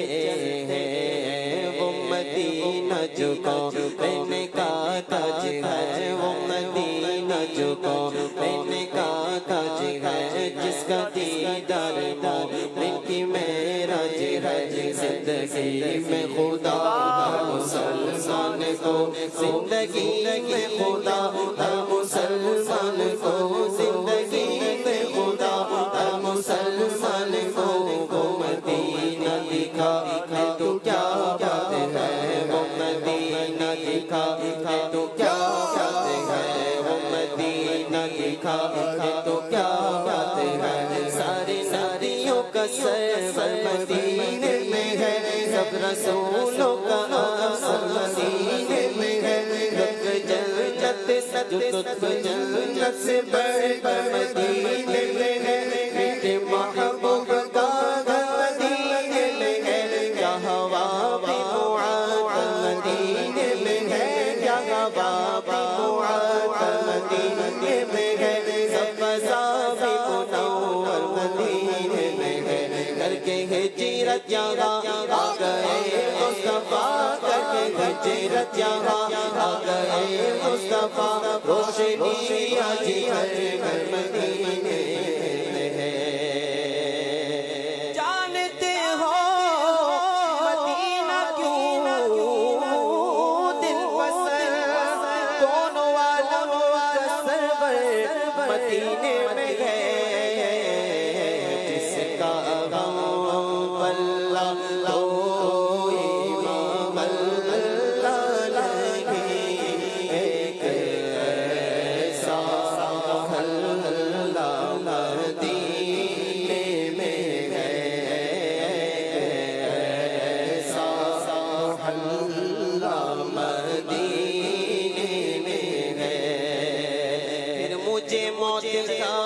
ہیں، وہ مدینہ جو قوم کا تاج ہے، وہ مدینہ جو قوم کا تاج ہے، جس کا دیدار مومن کی معراج ہے، زندگی میں خدا ہر مسلمان کو، زندگی میں خدا ہر مسلمان کو، زندگی میں خدا ہر مسلمان کو، وہ مدینہ دکھا ہے تو کیا بات ہے، وہ مدینہ دکھا ہے تو کیا بات ہے، وہ مدینہ دکھا ہے تو کیا بات ہے، ساری ندیوں کا سرور مدینے میں ہے، سب رسولوں کا آسر مدینے میں ہے، لطف جنت سے بڑھ کر مدینے میں ہے، میرے محبوب کا گھر مدینے میں ہے، کیا ہوا بھی معطر مدینے میں ہے، کیا ہوا بھی معطر مدینے میں ہے، سب فضا بھی منور مدینے میں ہے، کر کے ہجرت یہاں آ گئے مصطفیٰ، کر کے ہجرت یہاں آ گئے مصطفیٰ، روشنی آج ہر گھر مدینے میں ہے۔ جانتے ہو مدینہ کیوں دل پسند، دونوں عالم کا سرور مدینے میں ہے، جس کا غم اللہ تو امام اللہ لگے، ایک ایسا اللہ مدینے میں ہے، ایسا اللہ مدینے میں ہے، پھر مجھے موت کا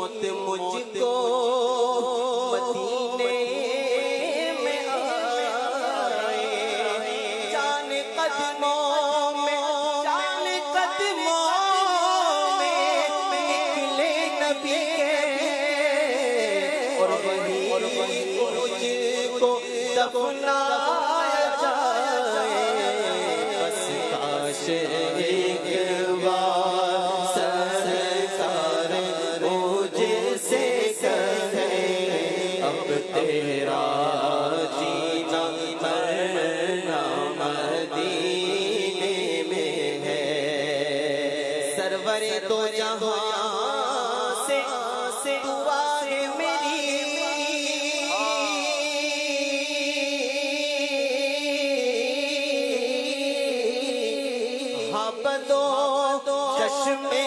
موت مجھ کو مدینے میں آئے جان قدموں میں نکلے نبی اور وہی مجھ کو دفنایا جائے بس کاش ایک بار سرکار مجھ سے کہے اب تیرا جینا مرنا مدینے میں ہے سرور تو جہاں سے دعا ہے میری ہاں بدو چشمے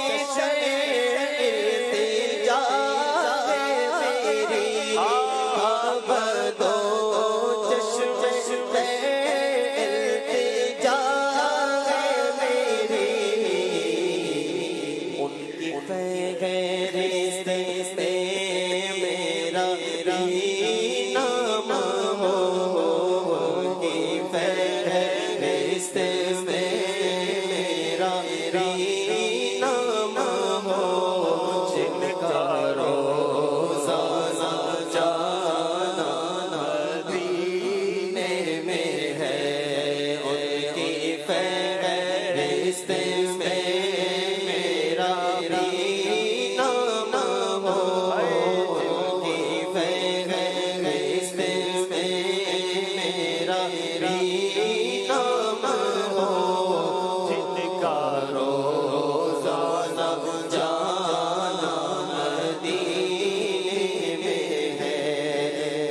التجا ہے میری ہاں بدو چشمے التجا ہے میری ان کی فہرست میں میرا نام ہو ان کی فہرست میں میرا نام ہو جن کا روزانہ جانا مدینے میں ہے ان کی فہرست میں میرا نام ہو ان کی فہرست میں میرا نام ہو جن کا روزانہ جانا مدینے میں ہے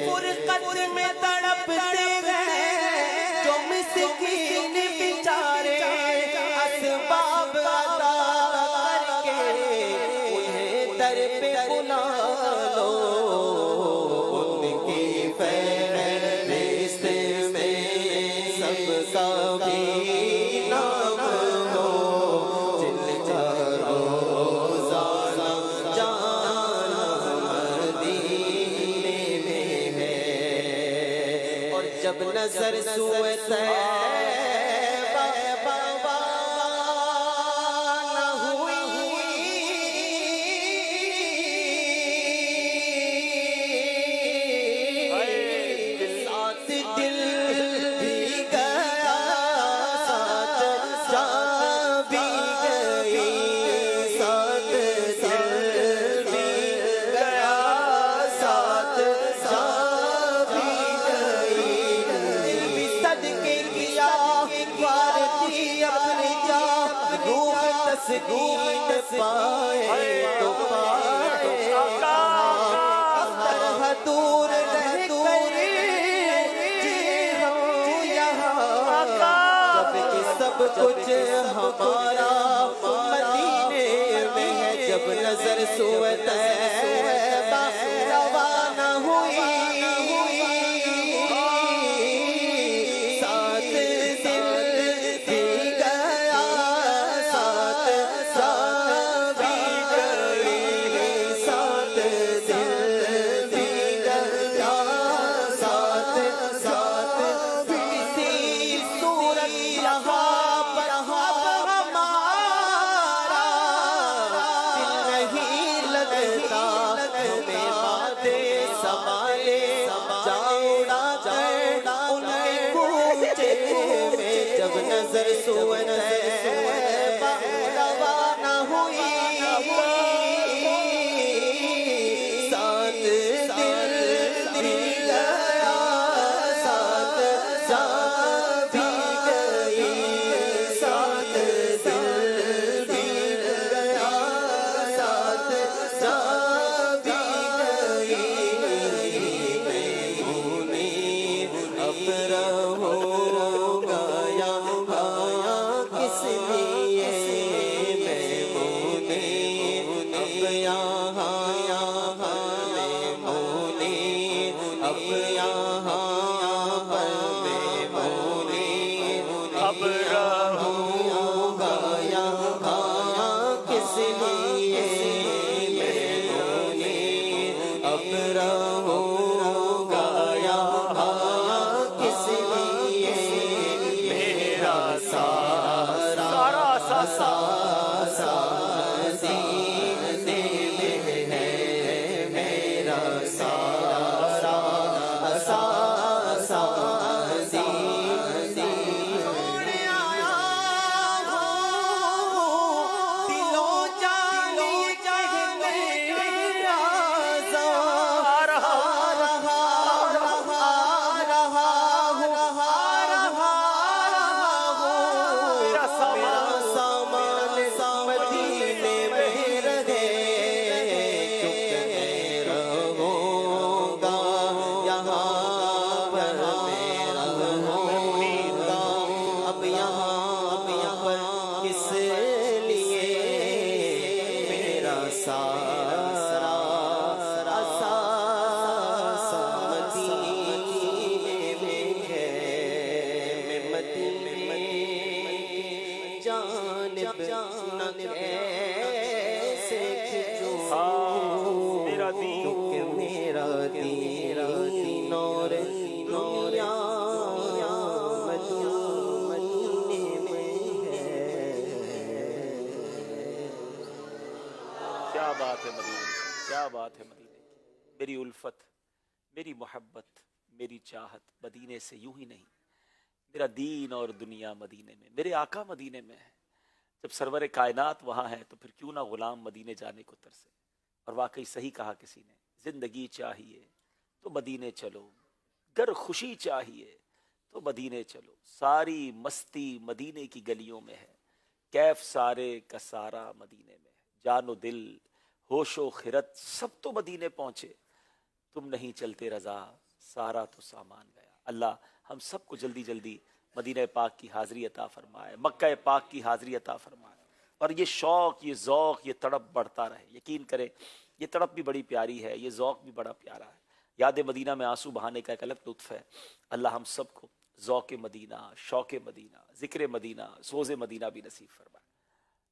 فرقت میں تڑپتے ہیں جو مسکین بیچارے اسباب عطا کر کے انہیں در پہ بلا لو ان کی فہرست میں سب کا بھی نام ہو جن کا روزانہ جانا مدینے میں ہے اور جب نظر سوئے طیبہ نہ ہوئی ساتھ دل بھی گیا ساتھ جان بھی گئی ساتھ دل بھی گیا ساتھ جان بھی گئی دل بھی صدقے کیا وار دی اپنی جان روح تسکین پائے تو پائے طرح دور رہ کر جی ہم یہاں جب کہ سب کچھ ہمارا مدینے میں ہے جب نظر سوئے طیبہ روانہ ہوئی ساتھ دل بھی گیا ساتھ جان بھی گئی ساتھ دل بھی گیا ساتھ کسی صورت یہاں پر اب ہمارا دل نہیں لگتا ہمیں باتیں سنبھالے جاؤڑا کر ان کے کوچے میں جب نظر سوئے طیبہ روانہ ہوئی ساتھ دل بھی گیا ساتھ جان بھی گئی ساتھ دل بھی گیا ساتھ جان بھی گئی میں اب رہوں گا یہاں کس کیا بات ہے مدینے کی، کیا بات ہے مدینے کی. میری الفت، میری محبت، میری چاہت مدینے سے یوں ہی نہیں. میرا دین اور دنیا مدینے میں، میرے آقا مدینے میں ہے. جب سرور کائنات وہاں ہے تو پھر کیوں نہ غلام مدینے جانے کو ترسے. اور واقعی صحیح کہا کسی نے، زندگی چاہیے تو مدینے چلو، گر خوشی چاہیے تو مدینے چلو. ساری مستی مدینے کی گلیوں میں ہے، کیف سارے کا سارا مدینے میں ہے. جان و دل، ہوش و خرد سب تو مدینے پہنچے. تم نہیں چلتے رضا، سارا تو سامان گیا. اللہ ہم سب کو جلدی جلدی مدینہ پاک کی حاضری عطا فرمائے، مکہ پاک کی حاضری عطا فرمائے، اور یہ شوق، یہ ذوق، یہ تڑپ بڑھتا رہے. یقین کریں یہ تڑپ بھی بڑی پیاری ہے، یہ ذوق بھی بڑا پیارا ہے. یاد مدینہ میں آنسو بہانے کا ایک الگ لطف ہے. اللہ ہم سب کو ذوق مدینہ، شوق مدینہ، ذکر مدینہ، سوز مدینہ بھی نصیب فرمائے.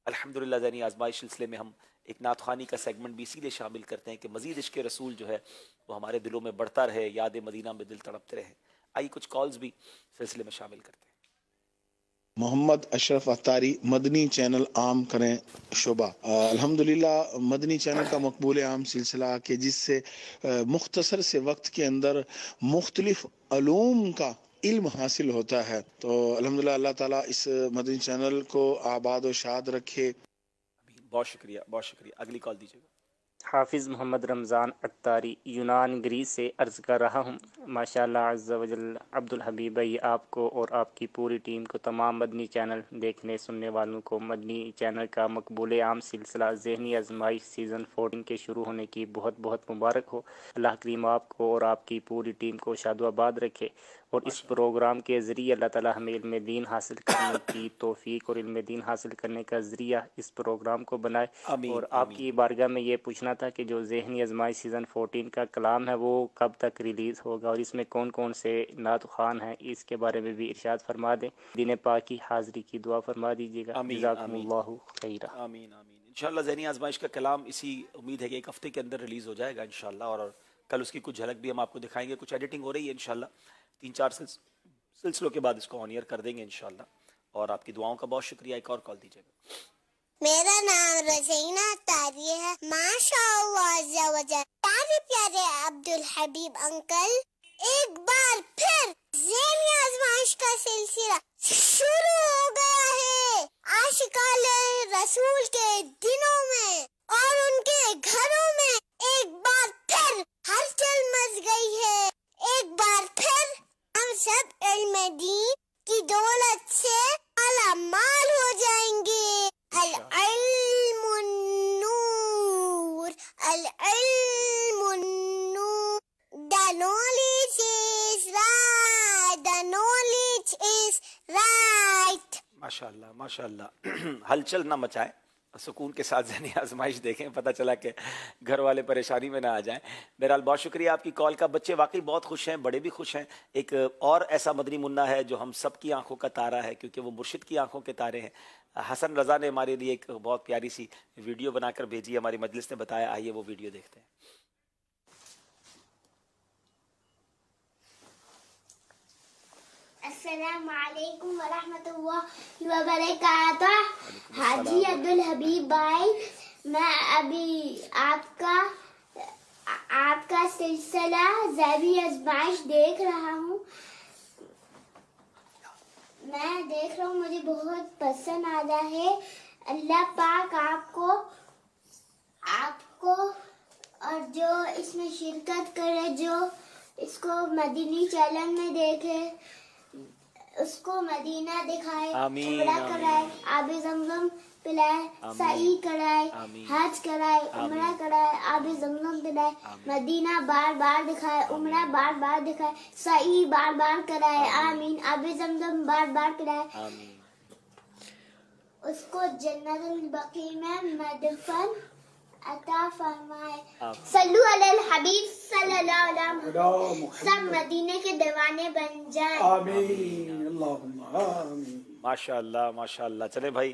الحمدللہ ذہنی آزمائش سلسلے میں ہم ایک نعت خوانی کا سیگمنٹ بھی اسی لیے شامل کرتے ہیں کہ مزید عشق رسول جو ہے وہ ہمارے دلوں میں بڑھتا رہے، یاد مدینہ میں دل تڑپتے رہے. آئیے کچھ کالز بھی سلسلے میں شامل کرتے ہیں. محمد اشرف اختاری، مدنی چینل عام کریں شعبہ. الحمدللہ مدنی چینل کا مقبول عام سلسلہ کہ جس سے مختصر سے وقت کے اندر مختلف علوم کا علم حاصل ہوتا ہے. تو الحمدللہ اللہ تعالیٰ اس مدنی چینل کو آباد و شاد رکھے. بہت شکریہ، بہت شکریہ. اگلی کال دیجیے گا. حافظ محمد رمضان اختاری، یونان گریس سے عرض کر رہا ہوں. ماشاءاللہ عز و جل عبد الحبیب بھائی، آپ کو اور آپ کی پوری ٹیم کو، تمام مدنی چینل دیکھنے سننے والوں کو مدنی چینل کا مقبول عام سلسلہ ذہنی آزمائش سیزن 14 کے شروع ہونے کی بہت بہت مبارک ہو. اللہ کریم آپ کو اور آپ کی پوری ٹیم کو شاد و آباد رکھے، اور اس پروگرام کے ذریعے اللہ تعالیٰ ہمیں علم دین حاصل کرنے کی توفیق اور علم دین حاصل کرنے کا ذریعہ اس پروگرام کو بنائے. اور آپ کی بارگاہ میں یہ پوچھنا تھا کہ جو ذہنی آزمائش سیزن 14 کا کلام ہے وہ کب تک ریلیز ہوگا، اور اس میں کون کون سے نعت خوان ہیں، اس کے بارے میں بھی ارشاد فرما دیں. دین پاک کی حاضری کی دعا فرما دیجیے گا. جزاکم اللہ خیرہ. آمین آمین. انشاءاللہ ذہنی آزمائش کا کلام اسی امید ہے کہ ایک ہفتے کے اندر ریلیز ہو جائے گا انشاءاللہ. اور کل اس کی کچھ جھلک بھی ہم آپ کو دکھائیں گے. کچھ ایڈیٹنگ ہو رہی ہے انشاءاللہ، 3-4 سلسلوں کے بعد اس کو آن ایئر کر دیں گے انشاءاللہ. اور آپ کی دعاؤں کا بہت شکریہ. ایک اور کال دیجیے گا. میرا نام رزینہ اختاری ہے. ماشاء اللہ عز و جل. پیارے پیارے عبد الحبیب انکل، ایک بار پھر ذہنی آزمائش کا سلسلہ شروع ہو گیا ہے. عاشقان رسول کے دنوں میں اور ان کے گھروں میں ایک بار پھر ہلچل مچ گئی ہے. ایک بار پھر ہم سب علم دین کی دولت سے مالا مال ہو جائیں گے. العلم النور، العلم النور. The knowledge is right, the knowledge is right. ماشاءاللہ ماشاءاللہ. ہلچل نہ مچائیں، سکون کے ساتھ ذہنی آزمائش دیکھیں، پتہ چلا کہ گھر والے پریشانی میں نہ آ جائیں. بہرحال بہت شکریہ آپ کی کال کا. بچے واقعی بہت خوش ہیں، بڑے بھی خوش ہیں. ایک اور ایسا مدنی منا ہے جو ہم سب کی آنکھوں کا تارا ہے، کیونکہ وہ مرشد کی آنکھوں کے تارے ہیں. حسن رضا نے ہمارے لیے ایک بہت پیاری سی ویڈیو بنا کر بھیجی، ہماری مجلس نے بتایا. آئیے وہ ویڈیو دیکھتے ہیں. السلام علیکم ورحمۃ اللہ وبرکاتہ. حاجی عبد الحبیب بھائی، میں ابھی آپ کا سلسلہ ذہنی آزمائش دیکھ رہا ہوں. میں دیکھ رہا ہوں، مجھے بہت پسند آ رہا ہے. اللہ پاک آپ کو اور جو اس میں شرکت کرے، جو اس کو مدنی چینل میں دیکھے، اس کو مدینہ دکھائے، عمرہ کرائے، آب زمزم پلائے، سعی کرائے، حج کرائے، عمرہ کرائے، آب زمزم پلائے، مدینہ بار بار دکھائے، عمرہ بار بار دکھائے، سعی بار بار کرائے. آمین. آب زمزم بار بار پلائے. اس کو جنت البقیع میں مدفن عطا فرمائے. صلو علی الحبیب صلی اللہ علیہ وسلم. سب مدینے کے دیوانے بن جائیں. آمین. اللہم آمین. ماشاءاللہ ماشاءاللہ. چلے بھائی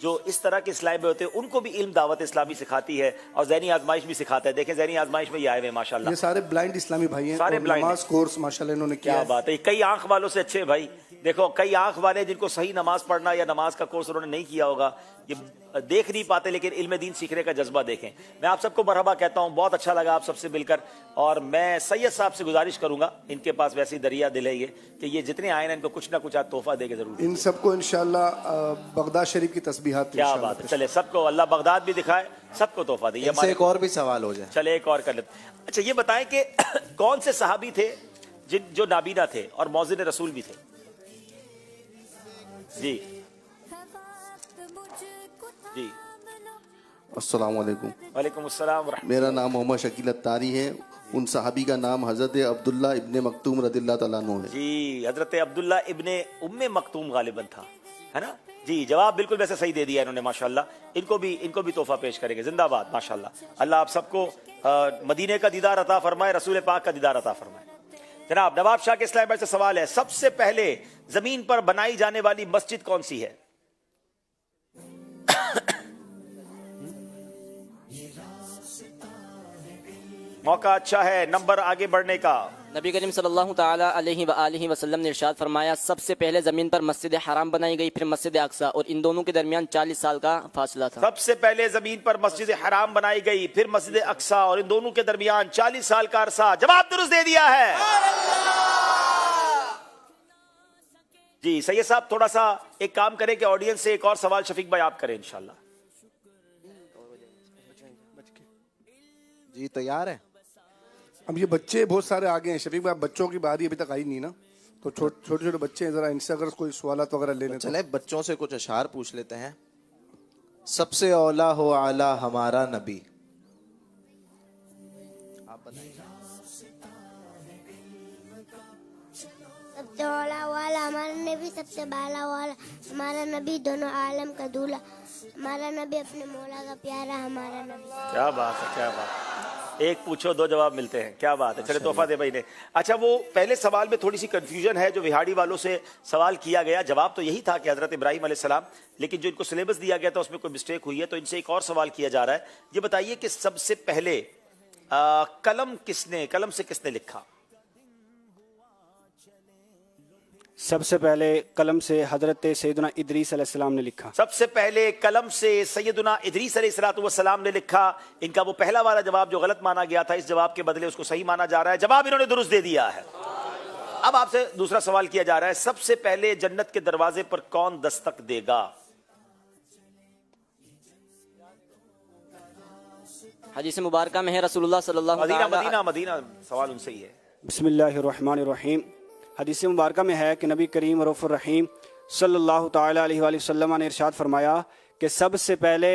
جو اس طرح کے اسلام میں ہوتے ہیں ان کو بھی علم دعوت اسلامی سکھاتی ہے اور ذہنی آزمائش بھی سکھاتا ہے. دیکھیں ذہنی آزمائش میں یہ آئے ہوئے ماشاءاللہ, یہ سارے بلائنڈ اسلامی بھائی ہیں, سارے بلائنڈ نماز کورس ماشاءاللہ انہوں نے کیا بات ہے. کئی آنکھ والوں سے اچھے بھائی, دیکھو کئی آنکھ والے جن کو صحیح نماز پڑھنا یا نماز کا کورس انہوں نے نہیں کیا ہوگا, یہ دیکھ نہیں پاتے لیکن علم دین سیکھنے کا جذبہ دیکھیں. میں آپ سب کو مرحبا کہتا ہوں, بہت اچھا لگا آپ سب سے مل کر, اور میں سید صاحب سے گزارش کروں گا, ان کے پاس ویسی دریا دل ہے یہ کہ یہ جتنے آئے ہیں ان کو کچھ نہ کچھ تحفہ دے کے ضرور. ان سب کو انشاءاللہ بغداد شریف کی تسبیحات. کیا بات ہے, چلے سب کو اللہ بغداد بھی دکھائے, سب کو تحفہ دے. ایک اور بھی سوال ہو جائے, چلے ایک اور کر لیتے. اچھا یہ بتائیں کہ کون سے صحابی تھے جو نابینا تھے اور مؤذن رسول بھی تھے؟ جی جی. السلام علیکم. وعلیکم السلام ورحمۃ. میرا نام محمد شکیل اتاری ہے. ان صحابی کا نام حضرت عبداللہ ابن مکتوم رضی اللہ تعالیٰ عنہ ہے. جی حضرت عبداللہ ابن ام مکتوم غالباً تھا, ہے نا جی. جواب بالکل ویسے صحیح دے دیا انہوں نے ماشاءاللہ. ان کو بھی تحفہ پیش کریں گے. زندہ باد ماشاءاللہ. اللہ آپ سب کو مدینے کا دیدار عطا فرمائے, رسول پاک کا دیدار عطا فرمائے. جناب نواب شاہ کے اسلام آباد سے سوال ہے, سب سے پہلے زمین پر بنائی جانے والی مسجد کون سی ہے؟ موقع اچھا ہے نمبر آگے بڑھنے کا. نبی کریم صلی اللہ تعالی علیہ وآلہ وسلم نے ارشاد فرمایا, سب سے پہلے زمین پر مسجد حرام بنائی گئی, پھر مسجد اقصی, اور ان دونوں کے درمیان 40 سال کا فاصلہ تھا. سب سے پہلے زمین پر مسجد حرام بنائی گئی, پھر مسجد اقصی, اور ان دونوں کے درمیان 40 سال کا عرصہ. جواب درست دے دیا ہے جی. سید صاحب تھوڑا سا ایک کام کریں کہ آڈینس سے ایک اور سوال شفیق بھائی آپ کریں انشاءاللہ. جی تیار ہے. اب یہ بچے بہت سارے آگے ہیں شفیق بھائی, بچوں کی باری ابھی تک آئی نہیں نا, تو چھوٹے چھوٹے بچے ہیں, ذرا ان سے اگر کوئی سوالات وغیرہ لے لیں. چلے بچوں سے کچھ اشعار پوچھ لیتے ہیں. سب سے اولا ہو اعلیٰ ہمارا نبی, آپ بتائیں. سب سے اولا والا ہمارا نبی, سب سے بالا والا ہمارا نبی, دونوں عالم کا دولہ ہمارا نبی, اپنے مولا کا پیارا ہمارا نبی. کیا بات ہے, کیا بات ہے. ایک پوچھو دو جواب ملتے ہیں, کیا بات ہے. چلے تحفہ دے بھائی نے. اچھا وہ پہلے سوال میں تھوڑی سی کنفیوژن ہے جو وہاڑی والوں سے سوال کیا گیا. جواب تو یہی تھا کہ حضرت ابراہیم علیہ السلام, لیکن جو ان کو سلیبس دیا گیا تھا اس میں کوئی مسٹیک ہوئی ہے, تو ان سے ایک اور سوال کیا جا رہا ہے. یہ بتائیے کہ سب سے پہلے قلم سے کس نے لکھا؟ سب سے پہلے قلم سے حضرت سیدنا ادریس علیہ السلام نے لکھا. سب سے پہلے قلم سے سیدنا ادریس علیہ السلام نے لکھا. ان کا وہ پہلا والا جواب جو غلط مانا گیا تھا, اس جواب کے بدلے اس کو صحیح مانا جا رہا ہے. جواب انہوں نے درست دے دیا ہے. اب آپ سے دوسرا سوال کیا جا رہا ہے, سب سے پہلے جنت کے دروازے پر کون دستک دے گا؟ حدیث مبارکہ میں ہے رسول اللہ صلی اللہ علیہ وسلم. مدینہ سوال ان سے ہی ہے. بسم اللہ الرحمن الرحیم. حدیث مبارکہ میں ہے کہ نبی کریم رؤوف الرحیم صلی اللہ تعالی علیہ وآلہ وسلم نے ارشاد فرمایا کہ سب سے پہلے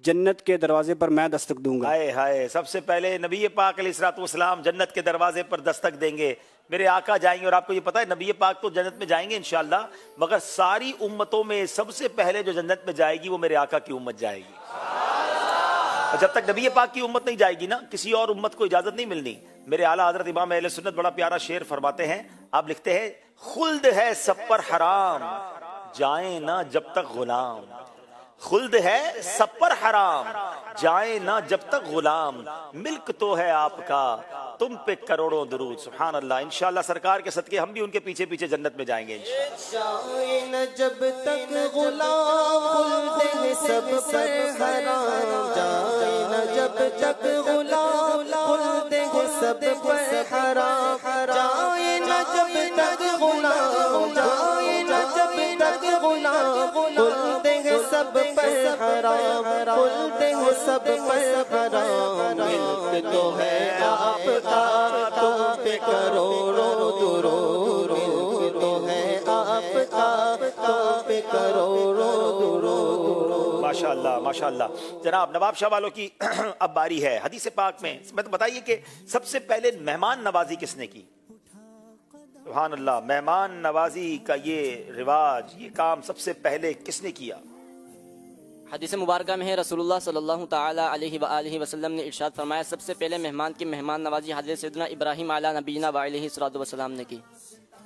جنت کے دروازے پر میں دستک دوں گا. ہائے ہائے, سب سے پہلے نبی پاک علیہ السلام جنت کے دروازے پر دستک دیں گے. میرے آقا جائیں گے, اور آپ کو یہ پتا ہے نبی پاک تو جنت میں جائیں گے انشاءاللہ, مگر ساری امتوں میں سب سے پہلے جو جنت میں جائے گی وہ میرے آقا کی امت جائے گی. جب تک نبی پاک کی امت نہیں جائے گی نا, کسی اور امت کو اجازت نہیں ملنی. میرے اعلیٰ حضرت امام اہل سنت بڑا پیارا شعر فرماتے ہیں. آپ لکھتے ہیں, خلد ہے سب پر حرام جائیں نہ جب تک غلام. خلد ہے سب پر حرام جائیں نہ جب تک غلام. ملک تو ہے آپ کا تم پہ کروڑوں درود. سبحان اللہ. انشاءاللہ سرکار کے صدقے ہم بھی ان کے پیچھے پیچھے جنت میں جائیں گے. جائیں نہ جب تک غلام خلد ہے سب پر حرام. جائیں نہ جب تک غلام خلد ہے سب پر حرام. جائیں نہ جب تک غلام, جائیں نہ جب تک غلام خلد ہے سب پر حرام. خلد ہے سب پر حرام. ملک تو ہے آپ کا تم پہ کروڑوں درود. ملک تو ہے آپ کا تم پہ کروڑوں درود. ماشاءاللہ ماشاءاللہ. جناب نواب شاہ والوں کی اب باری ہے. حدیث پاک میں تو بتائیے کہ سب سے پہلے مہمان نوازی کس نے کی؟ سبحان اللہ. مہمان نوازی کا یہ رواج, یہ کام سب سے پہلے کس نے کیا؟ حدیث مبارکہ میں ہے رسول اللہ صلی اللہ تعالی علیہ وآلہ وسلم نے ارشاد فرمایا, سب سے پہلے مہمان کی مہمان نوازی حضرت سیدنا ابراہیم علیہ نبینا وعلیہ الصلوۃ والسلام نے کی.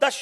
10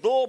2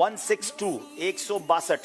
162 162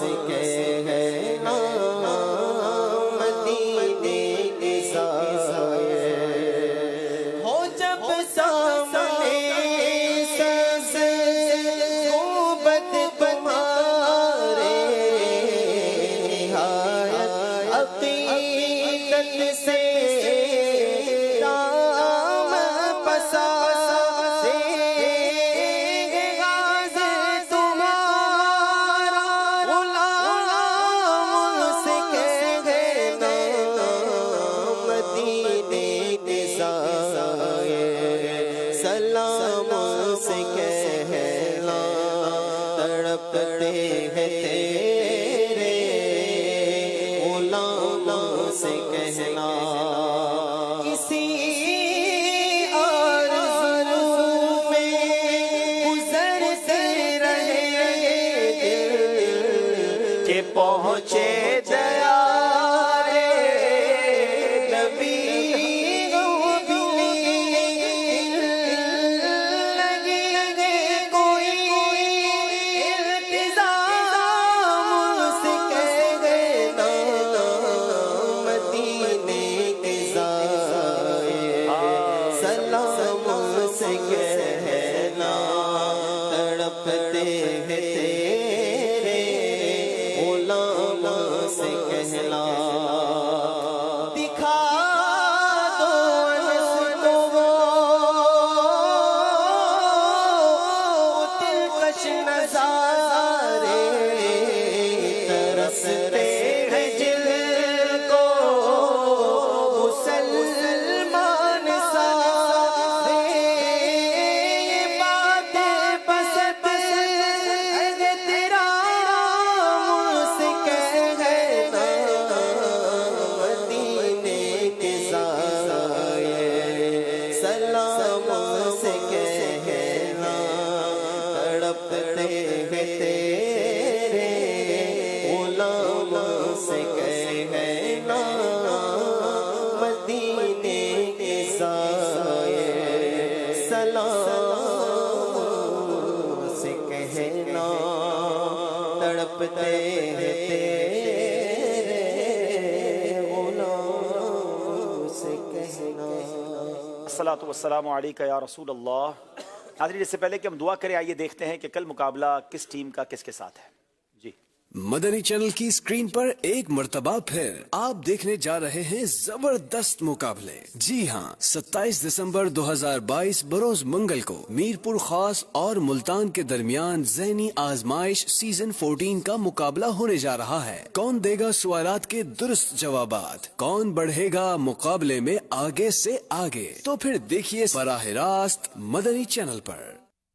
سے کہنا مدینے کے سائے ہو جب سامنے سبز صحبت تمہارے نہایت عقیدت سے دام پسارے غاز تمہارا غلام سے کہنا مدینے کے سائے سلام سے کہنا تڑپتے ہیں تیرے غلاموں سے کہنا اسی آرزو میں گزرتے رہے دل کہ پہنچے دیارے نبی لگے کوئی التزام سے کہنا مدینے کے سائے سلام سے کہنا تڑپتے ہیں تیرے غلاموں سے کہنا دکھا دو انس کو وہ دلکش نظارے ترستے ہیں جل کو مسلمان سارے یہ باتیں پسند ہے تیرا مجھ سے کہنا مدینے کے سائے سلام سے کہنا تڑپتے ہیں تیرے غلاموں سے کہنا مدینے کے سائے سلام سے کہنا تڑپتے ہیں تیرے غلاموں سے کہنا الصلاۃ والسلام علیکہ یا رسول اللہ۔ ناظرین، اس سے پہلے کہ ہم دعا کریں آئیے دیکھتے ہیں کہ کل مقابلہ کس ٹیم کا کس کے ساتھ ہے۔ جی مدنی چینل کی اسکرین پر ایک مرتبہ پھر آپ دیکھنے جا رہے ہیں زبردست مقابلے۔ جی ہاں، 27 دسمبر 2022 بروز منگل کو میرپور خاص اور ملتان کے درمیان ذہنی آزمائش سیزن 14 کا مقابلہ ہونے جا رہا ہے۔ کون دے گا سوالات کے درست جوابات، کون بڑھے گا مقابلے میں آگے سے آگے، تو پھر دیکھیے براہ راست مدنی چینل پر۔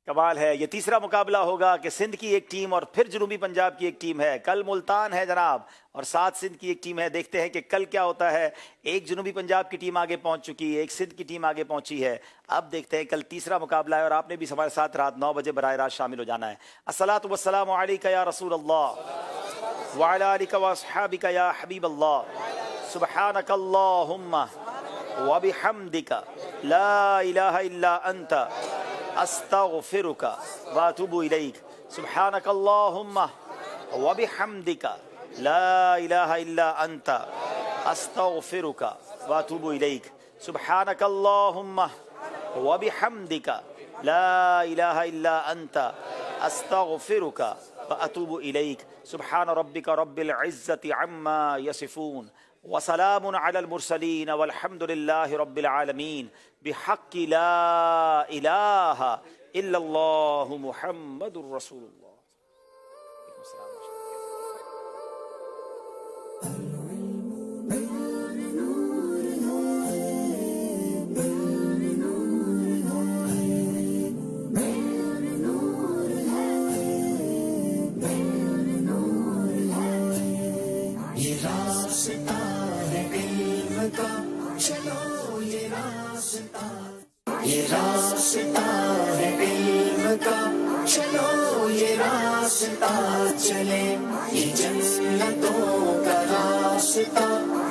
کمال ہے، یہ تیسرا مقابلہ ہوگا کہ سندھ کی ایک ٹیم اور پھر جنوبی پنجاب کی ایک ٹیم ہے۔ کل ملتان ہے جناب اور ساتھ سندھ کی ایک ٹیم ہے۔ دیکھتے ہیں کہ کل کیا ہوتا ہے۔ ایک جنوبی پنجاب کی ٹیم آگے پہنچ چکی ہے، ایک سندھ کی ٹیم آگے پہنچی ہے۔ اب دیکھتے ہیں کل تیسرا مقابلہ ہے اور آپ نے بھی ہمارے ساتھ رات 9 بجے براہ راست شامل ہو جانا ہے۔ الصلاۃ والسلام علیکہ یا رسول اللہ وعلی آلک واصحابک یا حبیب اللہ، سبحانک اللہم وبحمدک لا الہ الا انت استغفرک واتوب الیک، سبحانک اللہم وبحمدک لا الہ الا انت استغفرک واتوب الیک، سبحانک اللہم وبحمدک لا الہ الا انت استغفرک واتوب الیک، سبحان ربک رب العزة عما یصفون وسلام علی المرسلین والحمد للہ رب العالمین بحق لا الہ الا اللہ محمد رسول اللہ۔ یہ راستہ ہے علم کا، چلو یہ راستہ، یہ راستہ ہے علم کا، چلو یہ راستہ چلے، یہ جنتوں کا راستہ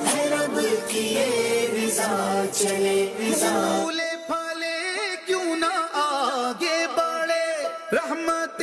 ہے، رب کی یہ رضا چلے، رضا پھولے پھلے کیوں نہ آگے بڑھے، رحمت